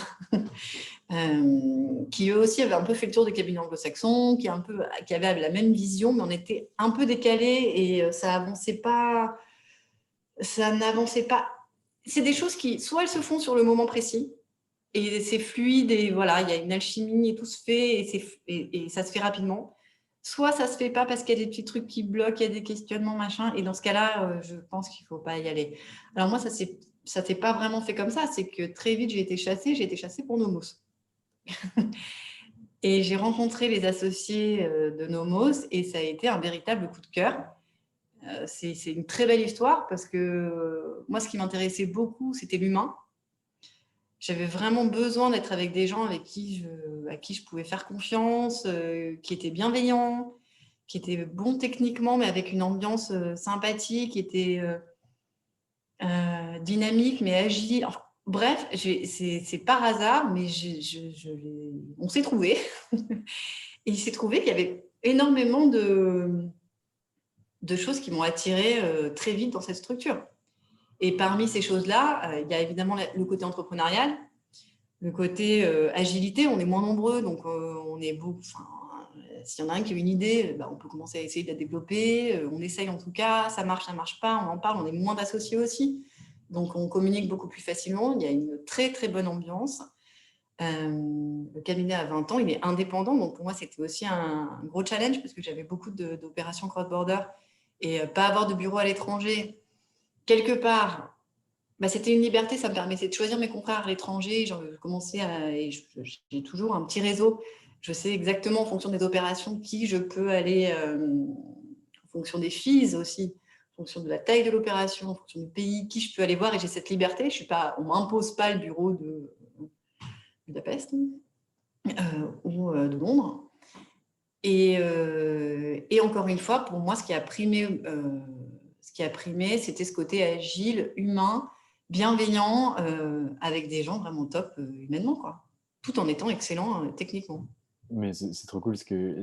qui eux aussi avaient un peu fait le tour des cabinets anglo-saxons, qui avaient la même vision, mais on était un peu décalés et ça n'avançait pas. C'est des choses qui, soit elles se font sur le moment précis, et c'est fluide, et voilà, il y a une alchimie et tout se fait, et ça se fait rapidement. Soit ça se fait pas parce qu'il y a des petits trucs qui bloquent, il y a des questionnements, machin, et dans ce cas-là, je pense qu'il faut pas y aller. Alors moi, ça s'est pas vraiment fait comme ça, c'est que très vite, j'ai été chassée pour Nomos. Et j'ai rencontré les associés de Nomos, et ça a été un véritable coup de cœur. C'est une très belle histoire, parce que moi, ce qui m'intéressait beaucoup, c'était l'humain. J'avais vraiment besoin d'être avec des gens à qui je pouvais faire confiance, qui étaient bienveillants, qui étaient bons techniquement, mais avec une ambiance sympathique, qui était dynamique, mais agile. Enfin, bref, c'est par hasard, mais on s'est trouvés. Et il s'est trouvé qu'il y avait énormément de choses qui m'ont attirée très vite dans cette structure. Et parmi ces choses-là, il y a évidemment le côté entrepreneurial. Le côté agilité, on est moins nombreux, donc on est beaucoup. S'il y en a un qui a une idée, on peut commencer à essayer de la développer. On essaye en tout cas, ça marche pas, on en parle, on est moins d'associés aussi. Donc on communique beaucoup plus facilement. Il y a une très très bonne ambiance. Le cabinet a 20 ans, il est indépendant, donc pour moi c'était aussi un gros challenge parce que j'avais beaucoup d'opérations cross-border et pas avoir de bureau à l'étranger. Quelque part, c'était une liberté, ça me permettait de choisir mes confrères à l'étranger. J'ai toujours un petit réseau. Je sais exactement en fonction des opérations qui je peux aller, en fonction des fees aussi, en fonction de la taille de l'opération, en fonction du pays, qui je peux aller voir. Et j'ai cette liberté. On ne m'impose pas le bureau de Budapest ou de Londres. Et encore une fois, pour moi, ce qui a primé, c'était ce côté agile, humain, bienveillant, avec des gens vraiment top humainement, quoi. Tout en étant excellent techniquement. Mais c'est trop cool parce que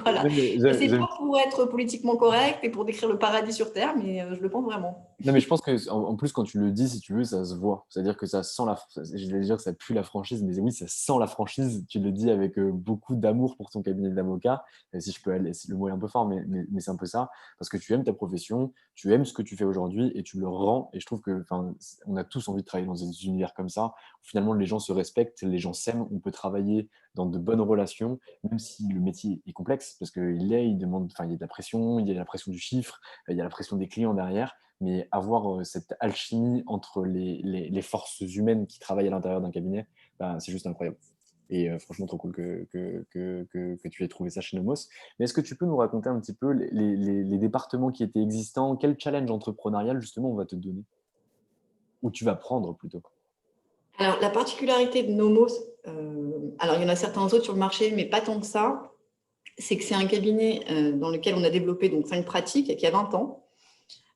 Voilà. C'est j'aime. pas pour être politiquement correct et pour décrire le paradis sur Terre, mais je le pense vraiment. Non, mais je pense que en plus, quand tu le dis, si tu veux, ça se voit. C'est-à-dire que ça sent je vais dire que ça pue la franchise, mais oui, ça sent la franchise. Tu le dis avec beaucoup d'amour pour ton cabinet d'avocat. Si je peux aller, le mot est un peu fort, mais c'est un peu ça. Parce que tu aimes ta profession, tu aimes ce que tu fais aujourd'hui et tu le rends. Et je trouve que, enfin, on a tous envie de travailler dans des univers comme ça, où finalement les gens se respectent, les gens s'aiment, on peut travailler dans de bonnes relations, même si le métier est complexe, parce il demande, enfin, il y a de la pression, il y a la pression du chiffre, il y a la pression des clients derrière. Mais avoir cette alchimie entre les forces humaines qui travaillent à l'intérieur d'un cabinet, c'est juste incroyable. Et franchement, trop cool que tu aies trouvé ça chez Nomos. Mais est-ce que tu peux nous raconter un petit peu les départements qui étaient existants? Quel challenge entrepreneurial, justement, on va te donner? Ou tu vas prendre, plutôt? Alors, la particularité de Nomos, alors il y en a certains autres sur le marché, mais pas tant que ça, c'est que c'est un cabinet dans lequel on a développé donc 5 pratiques qui a 20 ans.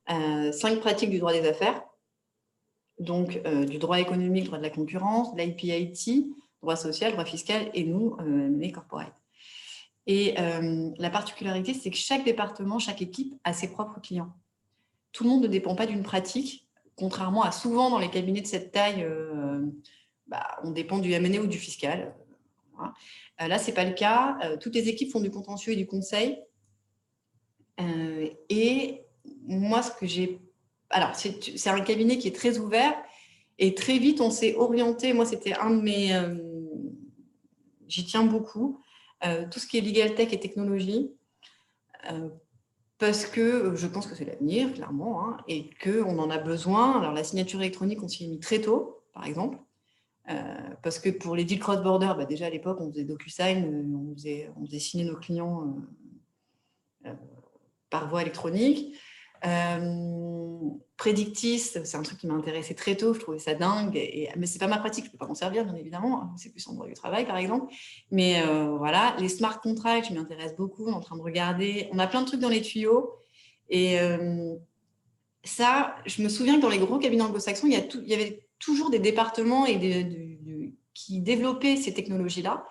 5 pratiques du droit des affaires, donc du droit économique, droit de la concurrence, de l'IP-IT, droit social, droit fiscal, et nous, M&A corporate. Et la particularité, c'est que chaque département, chaque équipe a ses propres clients. Tout le monde ne dépend pas d'une pratique, contrairement à souvent dans les cabinets de cette taille, on dépend du M&A ou du fiscal. Voilà. Là, ce n'est pas le cas. Toutes les équipes font du contentieux et du conseil. Et moi, ce que j'ai... Alors, c'est un cabinet qui est très ouvert et très vite, on s'est orienté. Moi, c'était un de mes... j'y tiens beaucoup. Tout ce qui est legal tech et technologie. parce que je pense que c'est l'avenir, clairement, hein, et qu'on en a besoin. Alors, la signature électronique, on s'y est mis très tôt, par exemple, parce que pour les deals cross-border, déjà à l'époque, on faisait DocuSign, on faisait signer nos clients par voie électronique. Predictis, c'est un truc qui m'a intéressé très tôt, je trouvais ça dingue, mais c'est pas ma pratique, je peux pas m'en servir bien évidemment, c'est plus en droit du travail par exemple, mais voilà, les smart contracts, je m'y intéresse beaucoup, on est en train de regarder, on a plein de trucs dans les tuyaux, et ça, je me souviens que dans les gros cabinets anglo-saxons, il y avait toujours des départements qui développaient ces technologies-là,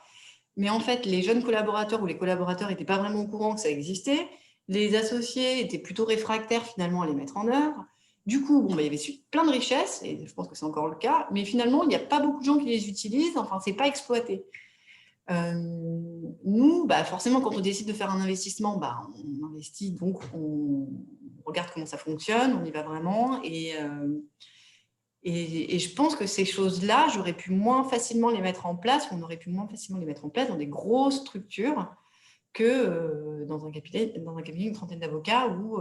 mais en fait, les jeunes collaborateurs ou les collaborateurs n'étaient pas vraiment au courant que ça existait. Les associés étaient plutôt réfractaires finalement à les mettre en œuvre. Du coup, il y avait plein de richesses, et je pense que c'est encore le cas, mais finalement, il n'y a pas beaucoup de gens qui les utilisent, enfin, ce n'est pas exploité. Nous, forcément, quand on décide de faire un investissement, on investit, donc on regarde comment ça fonctionne, on y va vraiment, et je pense que ces choses-là, j'aurais pu moins facilement les mettre en place, on aurait pu moins facilement les mettre en place dans des grosses structures que dans un cabinet, une trentaine d'avocats où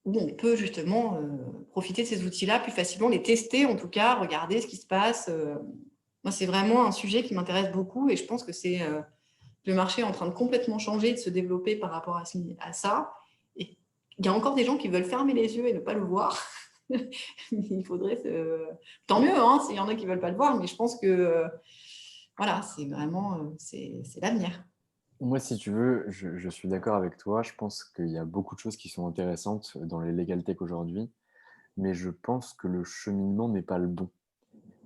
on peut justement profiter de ces outils-là plus facilement, les tester en tout cas, regarder ce qui se passe. Moi, c'est vraiment un sujet qui m'intéresse beaucoup et je pense que le marché est en train de complètement changer, de se développer par rapport à ça. Et il y a encore des gens qui veulent fermer les yeux et ne pas le voir. Il faudrait... Tant mieux, hein, s'il y en a qui ne veulent pas le voir, mais je pense que voilà, c'est vraiment c'est l'avenir. Moi, si tu veux, je suis d'accord avec toi. Je pense qu'il y a beaucoup de choses qui sont intéressantes dans les legal tech aujourd'hui, mais je pense que le cheminement n'est pas le bon.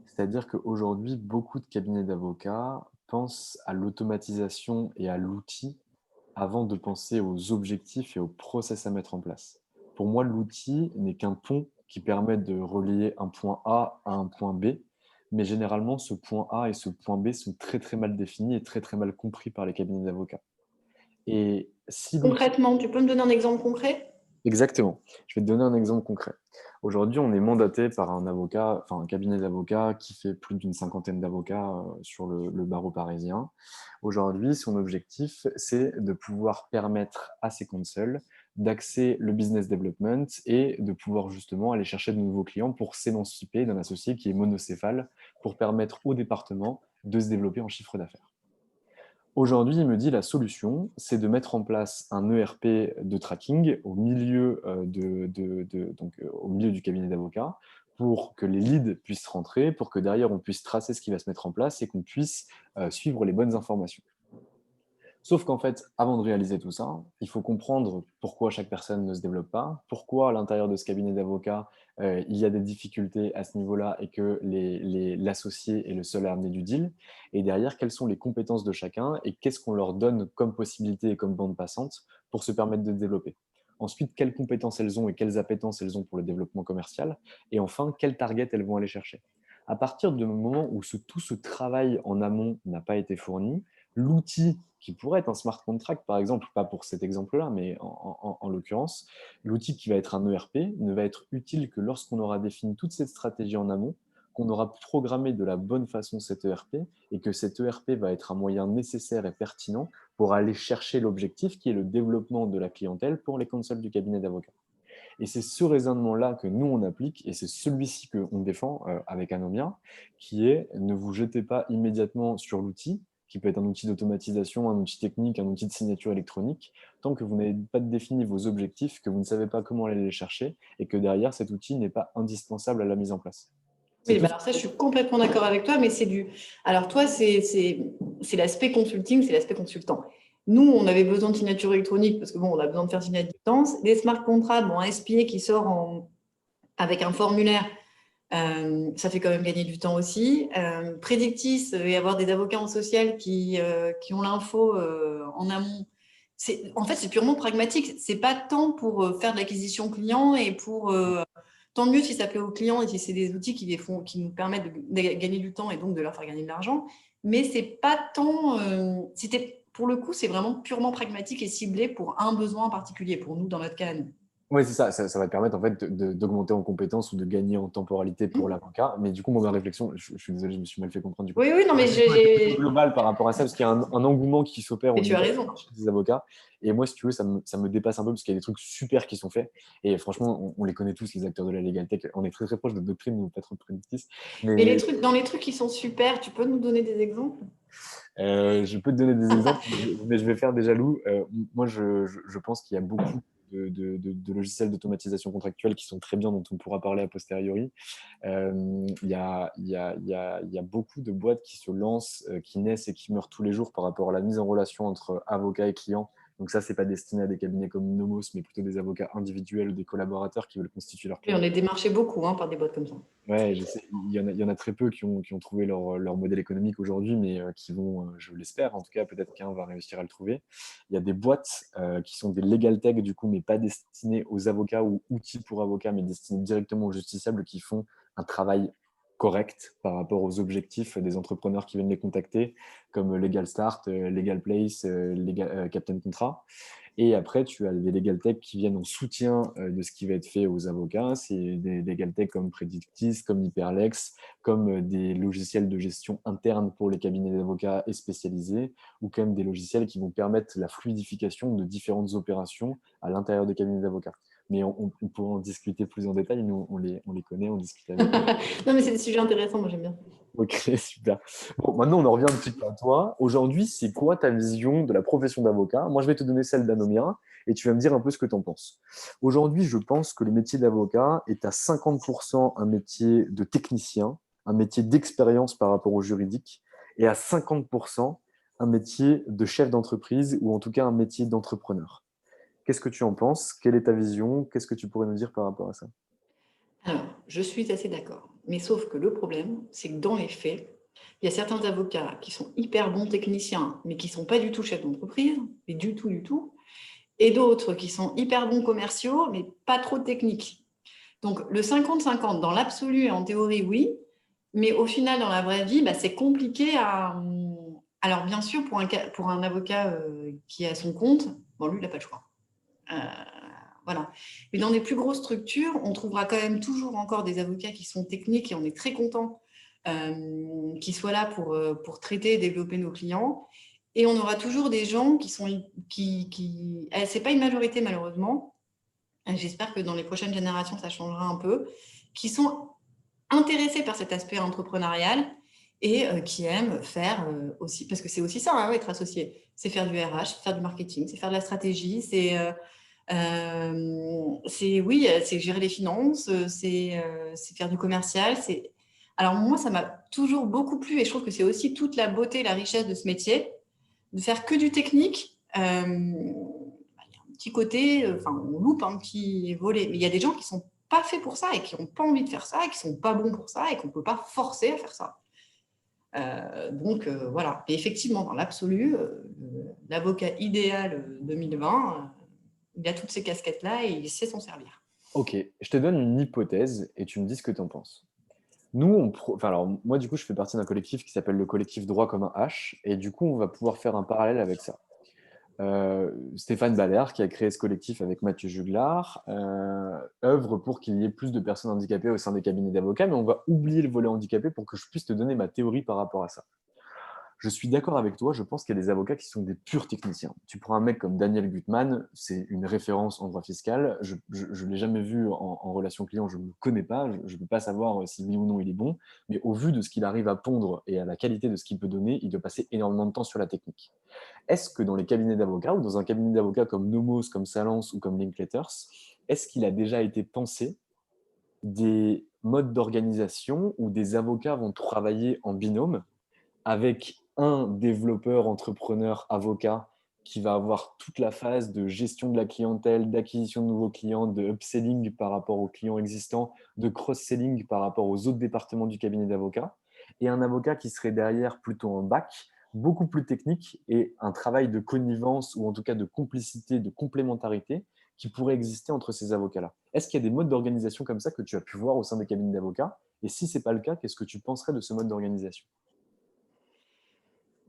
C'est-à-dire qu'aujourd'hui, beaucoup de cabinets d'avocats pensent à l'automatisation et à l'outil avant de penser aux objectifs et aux process à mettre en place. Pour moi, l'outil n'est qu'un pont qui permet de relier un point A à un point B, mais généralement, ce point A et ce point B sont très très mal définis et très très mal compris par les cabinets d'avocats. Et si l'outil... Concrètement, tu peux me donner un exemple concret? Exactement. Je vais te donner un exemple concret. Aujourd'hui, on est mandaté par un avocat, enfin un cabinet d'avocats qui fait plus d'une cinquantaine d'avocats sur le barreau parisien. Aujourd'hui, son objectif, c'est de pouvoir permettre à ses counsels d'axer le business development et de pouvoir justement aller chercher de nouveaux clients pour s'émanciper d'un associé qui est monocéphale pour permettre au département de se développer en chiffre d'affaires. Aujourd'hui, il me dit la solution, c'est de mettre en place un ERP de tracking au milieu, au milieu du cabinet d'avocats pour que les leads puissent rentrer, pour que derrière on puisse tracer ce qui va se mettre en place et qu'on puisse suivre les bonnes informations. Sauf qu'en fait, avant de réaliser tout ça, il faut comprendre pourquoi chaque personne ne se développe pas, pourquoi à l'intérieur de ce cabinet d'avocats, il y a des difficultés à ce niveau-là et que l'associé est le seul à amener du deal. Et derrière, quelles sont les compétences de chacun et qu'est-ce qu'on leur donne comme possibilité et comme bande passante pour se permettre de développer. Ensuite, quelles compétences elles ont et quelles appétences elles ont pour le développement commercial. Et enfin, quel target elles vont aller chercher. À partir du moment où tout ce travail en amont n'a pas été fourni, l'outil qui pourrait être un smart contract, par exemple, pas pour cet exemple-là, mais en l'occurrence, l'outil qui va être un ERP ne va être utile que lorsqu'on aura défini toute cette stratégie en amont, qu'on aura programmé de la bonne façon cet ERP et que cet ERP va être un moyen nécessaire et pertinent pour aller chercher l'objectif qui est le développement de la clientèle pour les consoles du cabinet d'avocats. Et c'est ce raisonnement-là que nous, on applique, et c'est celui-ci qu'on défend avec Anomia, qui est ne vous jetez pas immédiatement sur l'outil, qui peut être un outil d'automatisation, un outil technique, un outil de signature électronique, tant que vous n'avez pas défini vos objectifs, que vous ne savez pas comment aller les chercher, et que derrière, cet outil n'est pas indispensable à la mise en place. Oui, alors ça, je suis complètement d'accord avec toi, mais alors toi, c'est l'aspect consulting, c'est l'aspect consultant. Nous, on avait besoin de signature électronique parce que on a besoin de faire signer à distance. Des smart contracts, un SPA qui sort avec un formulaire, ça fait quand même gagner du temps aussi. Predictis et avoir des avocats en social qui ont l'info en amont. En fait, c'est purement pragmatique. C'est pas tant pour faire de l'acquisition client et pour tant mieux si ça plaît aux clients et si c'est des outils qui nous permettent de gagner du temps et donc de leur faire gagner de l'argent. Mais c'est pas tant. Pour le coup, c'est vraiment purement pragmatique et ciblé pour un besoin en particulier, pour nous, dans notre cas. Oui, c'est ça. Ça va te permettre en fait d'augmenter en compétences ou de gagner en temporalité pour Mm. l'avocat. Mais du coup, moi, ma réflexion, je suis désolé, je me suis mal fait comprendre du coup. Oui, oui, non, Ma mais réflexion était plutôt globale par rapport à ça, parce qu'il y a un engouement qui s'opère au et tu as niveau du raison. marché des avocats. Et moi, si tu veux, ça me dépasse un peu parce qu'il y a des trucs super qui sont faits. Et franchement, on les connaît tous, les acteurs de la legal tech. On est très très proche de Doctrine ou Patron Prédicis. Mais Mais dans les trucs qui sont super, tu peux nous donner des exemples? je peux te donner des exemples, mais je vais faire des jaloux. Moi, je pense qu'il y a beaucoup de logiciels d'automatisation contractuelle qui sont très bien, dont on pourra parler a posteriori. Il y a beaucoup de boîtes qui se lancent, qui naissent et qui meurent tous les jours par rapport à la mise en relation entre avocats et clients. Donc ça, c'est pas destiné à des cabinets comme Nomos, mais plutôt des avocats individuels ou des collaborateurs qui veulent constituer leurs Et on clients. est démarché beaucoup par des boîtes comme ça. Ouais, je sais, il y en a très peu qui ont trouvé leur modèle économique aujourd'hui, mais qui vont, je l'espère, en tout cas, peut-être qu'un va réussir à le trouver. Il y a des boîtes qui sont des legal tech, du coup, mais pas destinées aux avocats ou outils pour avocats, mais destinées directement aux justiciables qui font un travail correct par rapport aux objectifs des entrepreneurs qui viennent les contacter, comme Legal Start, Legal Place, Captain Contra. Et après, tu as des legal tech qui viennent en soutien de ce qui va être fait aux avocats. C'est des legal tech comme Predictis, comme Hyperlex, comme des logiciels de gestion interne pour les cabinets d'avocats et spécialisés, ou comme des logiciels qui vont permettre la fluidification de différentes opérations à l'intérieur des cabinets d'avocats. Mais on pourra en discuter plus en détail. Nous, on les connaît, on discute avec eux. Non, mais c'est des sujets intéressants, moi j'aime bien. Ok, super. Bon, maintenant, on en revient un petit peu à toi. Aujourd'hui, c'est quoi ta vision de la profession d'avocat? Moi, je vais te donner celle d'Anomia et tu vas me dire un peu ce que tu en penses. Aujourd'hui, je pense que le métier d'avocat est à 50% un métier de technicien, un métier d'expérience par rapport au juridique, et à 50% un métier de chef d'entreprise ou en tout cas un métier d'entrepreneur. Qu'est-ce que tu en penses? Quelle est ta vision? Qu'est-ce que tu pourrais nous dire par rapport à ça? Alors, je suis assez d'accord. Mais sauf que le problème, c'est que dans les faits, il y a certains avocats qui sont hyper bons techniciens, mais qui ne sont pas du tout chefs d'entreprise, mais du tout, du tout. Et d'autres qui sont hyper bons commerciaux, mais pas trop techniques. Donc, le 50-50, dans l'absolu et en théorie, oui. Mais au final, dans la vraie vie, c'est compliqué à. Alors, bien sûr, pour un avocat qui a son compte, bon, lui, il n'a pas le choix. Euh, voilà. Mais dans des plus grosses structures, on trouvera quand même toujours encore des avocats qui sont techniques et on est très content qu'ils soient là pour traiter et développer nos clients. Et on aura toujours des gens qui sont. C'est pas une majorité, malheureusement. J'espère que dans les prochaines générations, ça changera un peu. Qui sont intéressés par cet aspect entrepreneurial et qui aiment faire aussi, parce que c'est aussi ça, être associé, c'est faire du RH, c'est faire du marketing, c'est faire de la stratégie, c'est gérer les finances, c'est faire du commercial. Alors moi, ça m'a toujours beaucoup plu et je trouve que c'est aussi toute la beauté, la richesse de ce métier, de faire que du technique. Il y a un petit côté, on loupe un petit volet, mais il y a des gens qui sont pas faits pour ça et qui n'ont pas envie de faire ça et qui sont pas bons pour ça et qu'on ne peut pas forcer à faire ça. Voilà. Et effectivement, dans l'absolu, l'avocat idéal 2020, il a toutes ces casquettes-là et il sait s'en servir. Ok, je te donne une hypothèse et tu me dis ce que tu en penses. Nous, alors, moi, du coup, je fais partie d'un collectif qui s'appelle le collectif Droit comme un H, et du coup, on va pouvoir faire un parallèle avec ça. Stéphane Baller, qui a créé ce collectif avec Mathieu Juglar, œuvre pour qu'il y ait plus de personnes handicapées au sein des cabinets d'avocats, mais on va oublier le volet handicapé pour que je puisse te donner ma théorie par rapport à ça. Je suis d'accord avec toi, je pense qu'il y a des avocats qui sont des purs techniciens. Tu prends un mec comme Daniel Gutmann, c'est une référence en droit fiscal. Je ne l'ai jamais vu en relation client, je ne le connais pas, je ne peux pas savoir si oui ou non il est bon, mais au vu de ce qu'il arrive à pondre et à la qualité de ce qu'il peut donner, il doit passer énormément de temps sur la technique. Est-ce que dans les cabinets d'avocats ou dans un cabinet d'avocats comme Nomos, comme Salance ou comme Linklaters, est-ce qu'il a déjà été pensé des modes d'organisation où des avocats vont travailler en binôme avec un développeur, entrepreneur, avocat qui va avoir toute la phase de gestion de la clientèle, d'acquisition de nouveaux clients, de upselling par rapport aux clients existants, de cross-selling par rapport aux autres départements du cabinet d'avocats, et un avocat qui serait derrière plutôt en bac, beaucoup plus technique et un travail de connivence ou en tout cas de complicité, de complémentarité qui pourrait exister entre ces avocats-là. Est-ce qu'il y a des modes d'organisation comme ça que tu as pu voir au sein des cabinets d'avocats? Et si ce n'est pas le cas, qu'est-ce que tu penserais de ce mode d'organisation?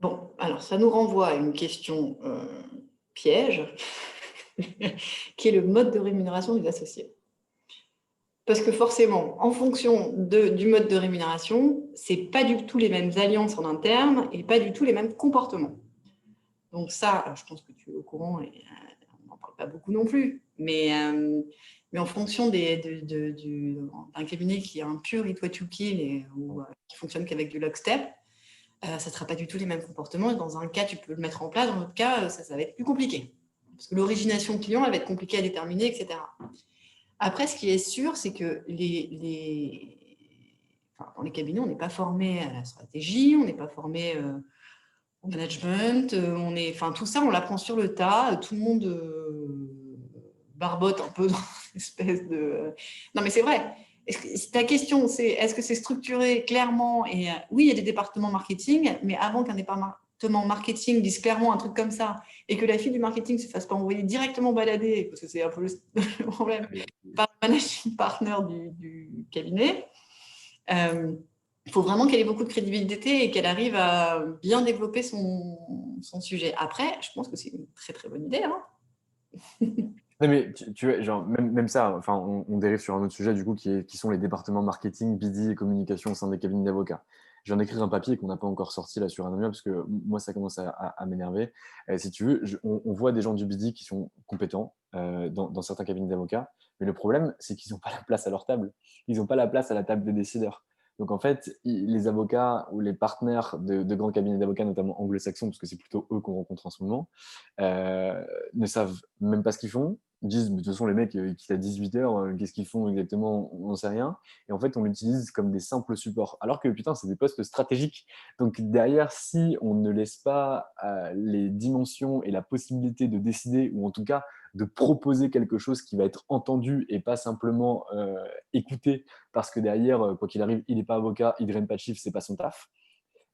Bon, alors ça nous renvoie à une question piège. qui est le mode de rémunération des associés. Parce que forcément, en fonction du mode de rémunération, ce n'est pas du tout les mêmes alliances en interne et pas du tout les mêmes comportements. Donc ça, je pense que tu es au courant et on n'en parle pas beaucoup non plus. Mais en fonction d'un cabinet qui a un pur It What You Kill ou qui fonctionne qu'avec du lockstep, ça ne sera pas du tout les mêmes comportements. Et dans un cas, tu peux le mettre en place. Dans l'autre cas, ça va être plus compliqué. Parce que l'origination client, elle va être compliquée à déterminer, etc. Après, ce qui est sûr, c'est que dans les cabinets, on n'est pas formé à la stratégie, on n'est pas formé au management, tout ça, on l'apprend sur le tas. Tout le monde barbote un peu dans une espèce de... Non, mais c'est vrai. Ta question, c'est est-ce que c'est structuré clairement et oui, il y a des départements marketing, mais avant qu'un département marketing dise clairement un truc comme ça et que la fille du marketing ne se fasse pas envoyer directement balader, parce que c'est un peu le problème, par le managing partner du cabinet, il faut vraiment qu'elle ait beaucoup de crédibilité et qu'elle arrive à bien développer son sujet. Après, je pense que c'est une très très bonne idée. Non, mais genre, même ça, enfin, on dérive sur un autre sujet du coup qui sont les départements marketing, BD et communication au sein des cabinets d'avocats. Je viens d'écrire un papier qu'on n'a pas encore sorti là sur Anomia parce que moi ça commence à m'énerver. Si tu veux, on voit des gens du BD qui sont compétents dans certains cabinets d'avocats, mais le problème c'est qu'ils n'ont pas la place à leur table. Ils n'ont pas la place à la table des décideurs. Donc en fait, les avocats ou les partenaires de grands cabinets d'avocats, notamment anglo-saxons, parce que c'est plutôt eux qu'on rencontre en ce moment, ne savent même pas ce qu'ils font. Ils disent, mais de toute façon, les mecs, ils quittent à 18h, qu'est-ce qu'ils font exactement? On n'en sait rien. Et en fait, on l'utilise comme des simples supports. Alors que, putain, c'est des postes stratégiques. Donc, derrière, si on ne laisse pas les dimensions et la possibilité de décider, ou en tout cas de proposer quelque chose qui va être entendu et pas simplement écouté, parce que derrière, quoi qu'il arrive, il n'est pas avocat, il ne draine pas de chiffres, c'est pas son taf,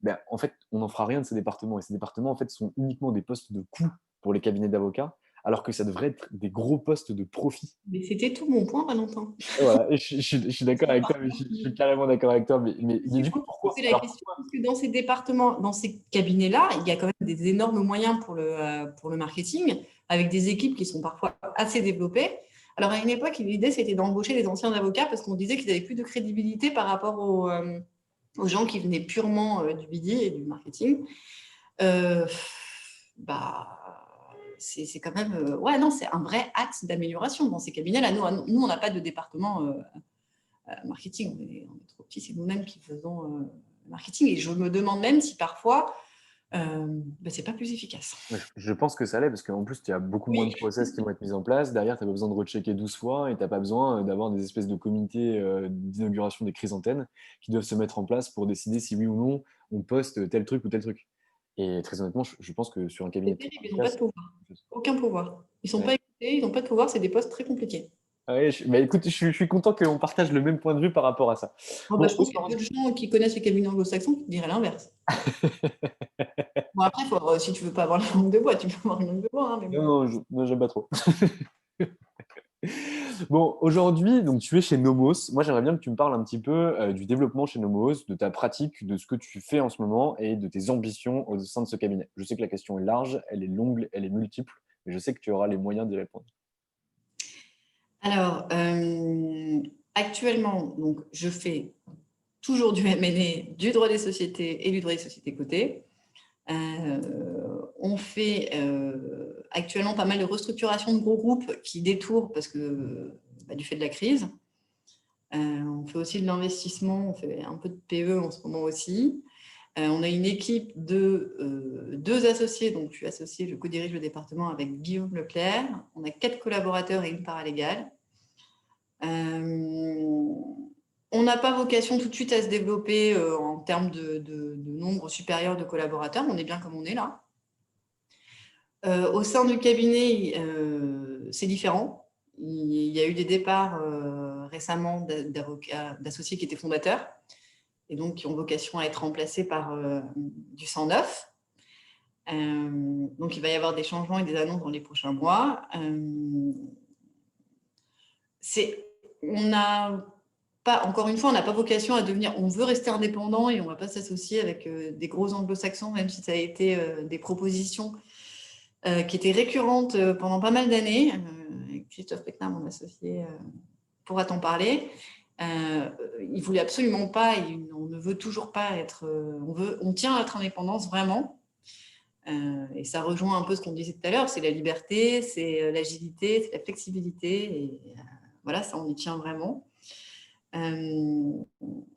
ben, en fait, on n'en fera rien de ces départements. Et ces départements, en fait, sont uniquement des postes de coût pour les cabinets d'avocats, alors que ça devrait être des gros postes de profit. Mais c'était tout mon point, Valentin. Et voilà, et je suis d'accord avec toi, mais je suis carrément d'accord avec toi. Mais du coup, pourquoi C'est la alors, question, parce que dans ces départements, dans ces cabinets-là, il y a quand même des énormes moyens pour le marketing, avec des équipes qui sont parfois assez développées. Alors, à une époque, l'idée, c'était d'embaucher des anciens avocats parce qu'on disait qu'ils n'avaient plus de crédibilité par rapport aux gens qui venaient purement du BD et du marketing. C'est quand même... ouais, non, c'est un vrai axe d'amélioration dans ces cabinets-là. Nous, on n'a pas de département marketing. On est trop petits, c'est nous-mêmes qui faisons le marketing. Et je me demande même si parfois, c'est pas plus efficace. je pense que ça l'est, parce qu'en plus, il y a beaucoup moins de process qui vont être mis en place. Derrière, tu n'as pas besoin de rechecker 12 fois et tu n'as pas besoin d'avoir des espèces de comités d'inauguration des chrysanthèmes qui doivent se mettre en place pour décider si oui ou non on poste tel truc ou tel truc. Et très honnêtement, je pense que sur un cabinet C'est de terrible, ils n'ont pas de pouvoir. Aucun pouvoir. Ils ne sont ouais. pas écoutés, ils n'ont pas de pouvoir, c'est des postes très compliqués. Ouais, mais écoute, je suis content qu'on partage le même point de vue par rapport à ça. Bon, Je pense qu'il y a d'autres gens qui connaissent les cabinets anglo-saxons qui diraient l'inverse. Bon, après, si tu ne veux pas avoir la langue de bois, tu peux avoir la langue de bois. Hein, mais bon. non, j'aime pas trop. Bon, aujourd'hui, donc tu es chez Nomos. Moi, j'aimerais bien que tu me parles un petit peu du développement chez Nomos, de ta pratique, de ce que tu fais en ce moment et de tes ambitions au sein de ce cabinet. Je sais que la question est large, elle est longue, elle est multiple, mais je sais que tu auras les moyens d'y répondre. Alors, actuellement, donc, je fais toujours du M&A, du droit des sociétés et du droit des sociétés cotées. On fait actuellement pas mal de restructuration de gros groupes qui détournent parce que du fait de la crise. On fait aussi de l'investissement, on fait un peu de PE en ce moment aussi. On a une équipe de 2 associés, donc je suis associée, je co-dirige le département avec Guillaume Leclerc. On a 4 collaborateurs et une paralégale. On n'a pas vocation tout de suite à se développer en termes de nombre supérieur de collaborateurs. On est bien comme on est là. Au sein du cabinet, c'est différent. Il y a eu des départs récemment d'associés qui étaient fondateurs et donc qui ont vocation à être remplacés par du sang neuf. Donc, il va y avoir des changements et des annonces dans les prochains mois. Encore une fois, on n'a pas vocation à devenir... On veut rester indépendant et on ne va pas s'associer avec des gros anglo-saxons, même si ça a été des propositions qui était récurrente pendant pas mal d'années. Christophe Pecna, mon associé, pourra t'en parler. Il voulait absolument pas, on ne veut toujours pas être, on tient à notre indépendance vraiment. Et ça rejoint un peu ce qu'on disait tout à l'heure, c'est la liberté, c'est l'agilité, c'est la flexibilité. Et voilà, ça, on y tient vraiment. On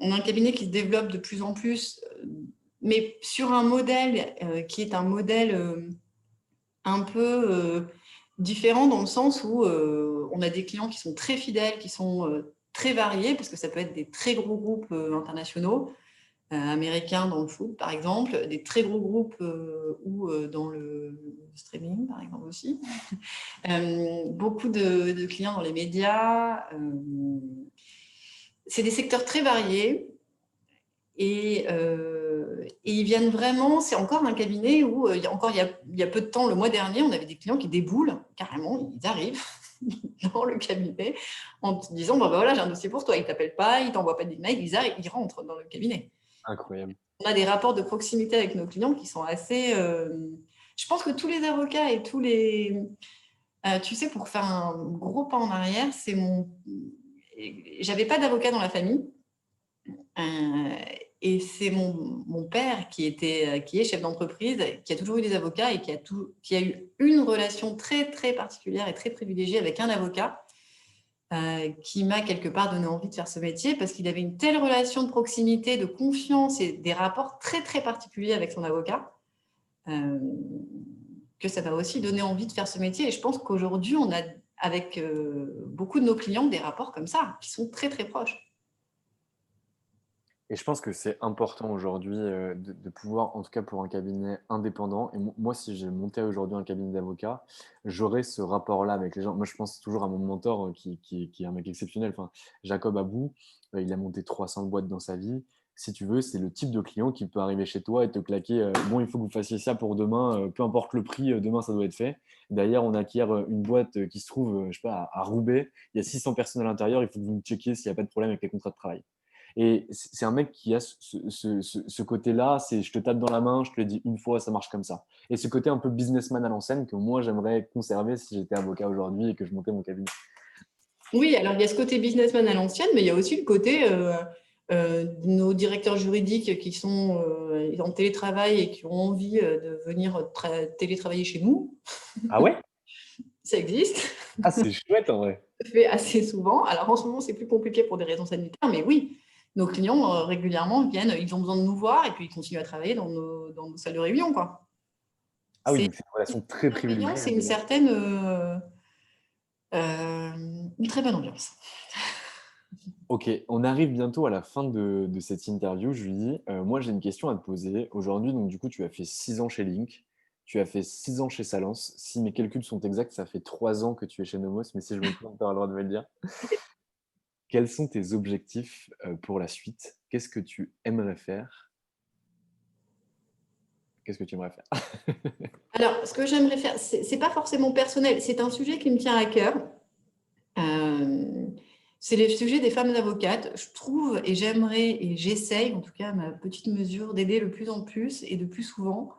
a un cabinet qui se développe de plus en plus, mais sur un modèle qui est un modèle un peu différent dans le sens où on a des clients qui sont très fidèles, qui sont très variés, parce que ça peut être des très gros groupes internationaux, américains dans le foot, par exemple, des très gros groupes ou dans le streaming, par exemple aussi. Beaucoup de clients dans les médias. C'est des secteurs très variés. Et ils viennent vraiment, c'est encore un cabinet où, il y a peu de temps, le mois dernier, on avait des clients qui déboulent, carrément, ils arrivent dans le cabinet en te disant, bah, voilà, j'ai un dossier pour toi, ils ne t'appellent pas, ils ne t'envoient pas d'email, ils rentrent dans le cabinet. Incroyable. On a des rapports de proximité avec nos clients qui sont assez... je pense que tous les avocats et tous les... tu sais, pour faire un gros pas en arrière, c'est mon... J'avais pas d'avocat dans la famille. Et c'est mon père qui est chef d'entreprise, qui a toujours eu des avocats et qui a eu une relation très, très particulière et très privilégiée avec un avocat qui m'a quelque part donné envie de faire ce métier parce qu'il avait une telle relation de proximité, de confiance et des rapports très, très particuliers avec son avocat que ça m'a aussi donné envie de faire ce métier. Et je pense qu'aujourd'hui, on a, avec beaucoup de nos clients, des rapports comme ça, qui sont très, très proches. Et je pense que c'est important aujourd'hui de pouvoir, en tout cas pour un cabinet indépendant, et moi si j'ai monté aujourd'hui un cabinet d'avocat, j'aurais ce rapport-là avec les gens. Moi je pense toujours à mon mentor qui est un mec exceptionnel, enfin, Jacob Abou, il a monté 300 boîtes dans sa vie. Si tu veux, c'est le type de client qui peut arriver chez toi et te claquer bon, il faut que vous fassiez ça pour demain, peu importe le prix, demain ça doit être fait. D'ailleurs, on acquiert une boîte qui se trouve, je sais pas, à Roubaix, il y a 600 personnes à l'intérieur, il faut que vous me checkiez s'il n'y a pas de problème avec les contrats de travail. Et c'est un mec qui a ce côté-là, c'est je te tape dans la main, je te l'ai dit une fois, ça marche comme ça. Et ce côté un peu businessman à l'ancienne que moi, j'aimerais conserver si j'étais avocat aujourd'hui et que je montais mon cabinet. Oui, alors il y a ce côté businessman à l'ancienne, mais il y a aussi le côté nos directeurs juridiques qui sont en télétravail et qui ont envie de venir télétravailler chez nous. Ah ouais? Ça existe, Ah, c'est chouette en vrai. ça se fait assez souvent. Alors en ce moment, c'est plus compliqué pour des raisons sanitaires, mais oui, nos clients régulièrement viennent, ils ont besoin de nous voir et puis ils continuent à travailler dans nos salles de réunion, quoi. Ah oui, C'est donc c'est une relation très bienveillant, privilégiée. c'est une certaine, une très bonne ambiance. Ok, on arrive bientôt à la fin de cette interview, Julie. Moi, j'ai une question à te poser. Aujourd'hui, donc du coup, tu as fait 6 ans chez Link, tu as fait 6 ans chez Salence. Si mes calculs sont exacts, ça fait 3 ans que tu es chez Nomos, mais si je me trompe, tu as le droit de me le dire. Quels sont tes objectifs pour la suite? Qu'est-ce que tu aimerais faire? Qu'est-ce que tu aimerais faire? Alors, ce que j'aimerais faire, c'est pas forcément personnel, c'est un sujet qui me tient à cœur. C'est le sujet des femmes avocates. Je trouve et j'aimerais et j'essaye, en tout cas à ma petite mesure, d'aider le plus en plus et de plus souvent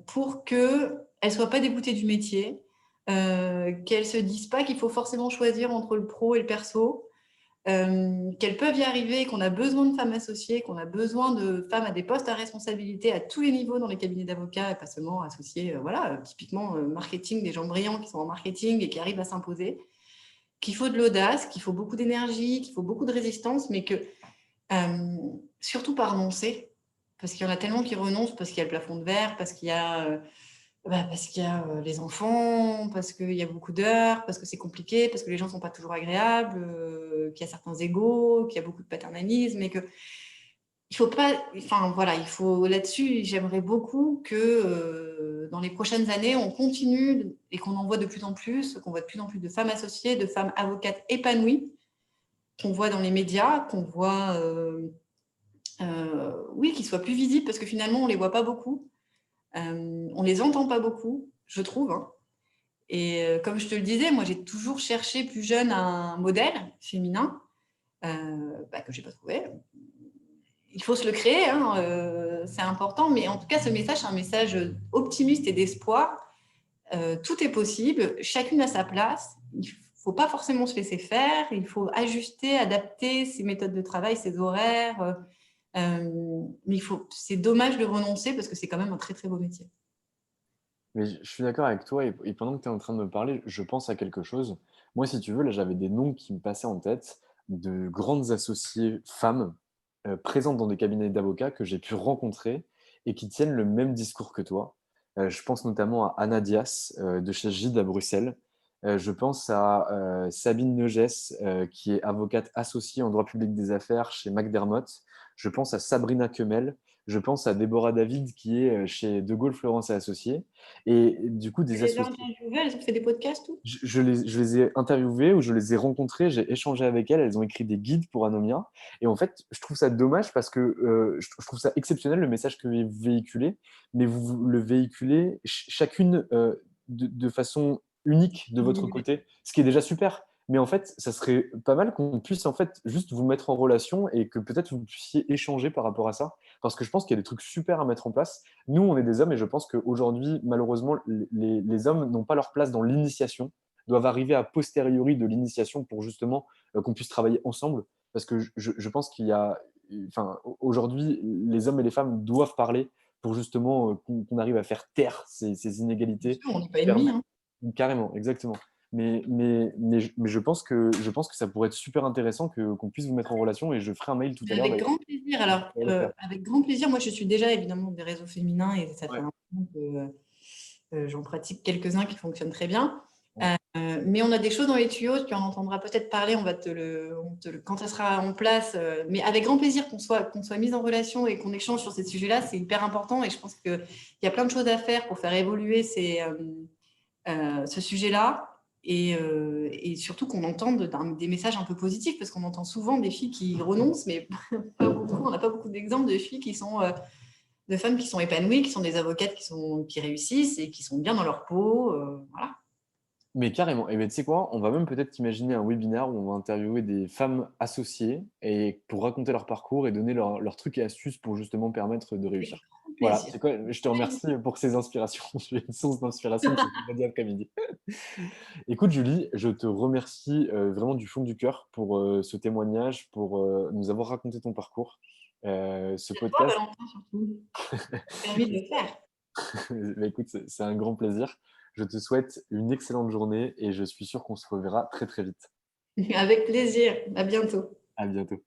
pour qu'elles ne soient pas dégoûtées du métier, qu'elles ne se disent pas qu'il faut forcément choisir entre le pro et le perso, qu'elles peuvent y arriver, qu'on a besoin de femmes associées, qu'on a besoin de femmes à des postes à responsabilité à tous les niveaux dans les cabinets d'avocats, et pas seulement associées, voilà, typiquement marketing, des gens brillants qui sont en marketing et qui arrivent à s'imposer, qu'il faut de l'audace, qu'il faut beaucoup d'énergie, qu'il faut beaucoup de résistance, mais que surtout pas renoncer, parce qu'il y en a tellement qui renoncent, parce qu'il y a le plafond de verre, parce qu'il y a les enfants, parce qu'il y a beaucoup d'heures, parce que c'est compliqué, parce que les gens ne sont pas toujours agréables, qu'il y a certains égos, qu'il y a beaucoup de paternalisme, et que il faut pas, enfin voilà, il faut là-dessus, j'aimerais beaucoup que dans les prochaines années, on continue et qu'on en voit de plus en plus, qu'on voit de plus en plus de femmes associées, de femmes avocates épanouies, qu'on voit dans les médias, qu'on voit, oui, qu'ils soient plus visibles, parce que finalement, on ne les voit pas beaucoup. On les entend pas beaucoup, je trouve. Hein. Et comme je te le disais, moi, j'ai toujours cherché plus jeune un modèle féminin que j'ai pas trouvé. Il faut se le créer, hein, c'est important. Mais en tout cas, ce message, c'est un message optimiste et d'espoir tout est possible, chacune à sa place. Il ne faut pas forcément se laisser faire, il faut ajuster, adapter ses méthodes de travail, ses horaires. Mais c'est dommage de renoncer parce que c'est quand même un très, très beau métier. Mais je suis d'accord avec toi et pendant que tu es en train de me parler, je pense à quelque chose. Moi, si tu veux, là, j'avais des noms qui me passaient en tête de grandes associées femmes présentes dans des cabinets d'avocats que j'ai pu rencontrer et qui tiennent le même discours que toi. Je pense notamment à Anna Dias de chez Gide à Bruxelles. Je pense à Sabine Neuges qui est avocate associée en droit public des affaires chez McDermott. Je pense à Sabrina Kemel. Je pense à Déborah David qui est chez De Gaulle Florence et Associés. Et du coup, Tu des les as associés. interviewées, elles ont fait des podcasts, tout? Je les ai interviewées ou je les ai rencontrées, j'ai échangé avec elles, elles ont écrit des guides pour Anomia. Et en fait, je trouve ça dommage parce que je trouve ça exceptionnel le message que vous véhiculez, mais vous le véhiculez chacune de façon unique de votre côté, ce qui est déjà super. Mais en fait, ça serait pas mal qu'on puisse en fait juste vous mettre en relation et que peut-être vous puissiez échanger par rapport à ça. Parce que je pense qu'il y a des trucs super à mettre en place. Nous, on est des hommes et je pense qu'aujourd'hui, malheureusement, les hommes n'ont pas leur place dans l'initiation, doivent arriver à posteriori de l'initiation pour justement qu'on puisse travailler ensemble. Parce que je pense qu'il y a, enfin, aujourd'hui, les hommes et les femmes doivent parler pour justement qu'on arrive à faire taire ces Bien inégalités sûr, on n'est pas qui ennemis, permettent. hein. Carrément, exactement. Mais je pense que ça pourrait être super intéressant qu'on puisse vous mettre en relation et je ferai un mail tout à Mais l'heure avec d'ailleurs grand plaisir. Alors, pour le faire. avec grand plaisir, moi, je suis déjà évidemment des réseaux féminins et ça fait Ouais. un moment que j'en pratique quelques-uns qui fonctionnent très bien. Ouais. Mais on a des choses dans les tuyaux, tu en entendras peut-être parler, quand ça sera en place. Mais avec grand plaisir qu'on soit mis en relation et qu'on échange sur ces sujets-là, c'est hyper important et je pense qu'il y a plein de choses à faire pour faire évoluer ce sujet-là. Et surtout qu'on entende des messages un peu positifs, parce qu'on entend souvent des filles qui renoncent, mais pas beaucoup, on n'a pas beaucoup d'exemples de filles de femmes qui sont épanouies, qui sont des avocates qui réussissent et qui sont bien dans leur peau. Voilà. Mais carrément. Et bien, tu sais quoi, on va même peut-être imaginer un webinaire où on va interviewer des femmes associées et pour raconter leur parcours et donner leurs trucs et astuces pour justement permettre de Avec réussir. grand Voilà, plaisir. c'est quoi, je te remercie pour ces inspirations. Je suis une source d'inspiration ce vendredi après-midi. Écoute, Julie, je te remercie vraiment du fond du cœur pour ce témoignage, pour nous avoir raconté ton parcours. Ce À toi, podcast, Valentin, surtout. Ça m'a permis de le faire. bah, écoute, c'est un grand plaisir. Je te souhaite une excellente journée et je suis sûr qu'on se reverra très très vite. Avec plaisir. À bientôt. À bientôt.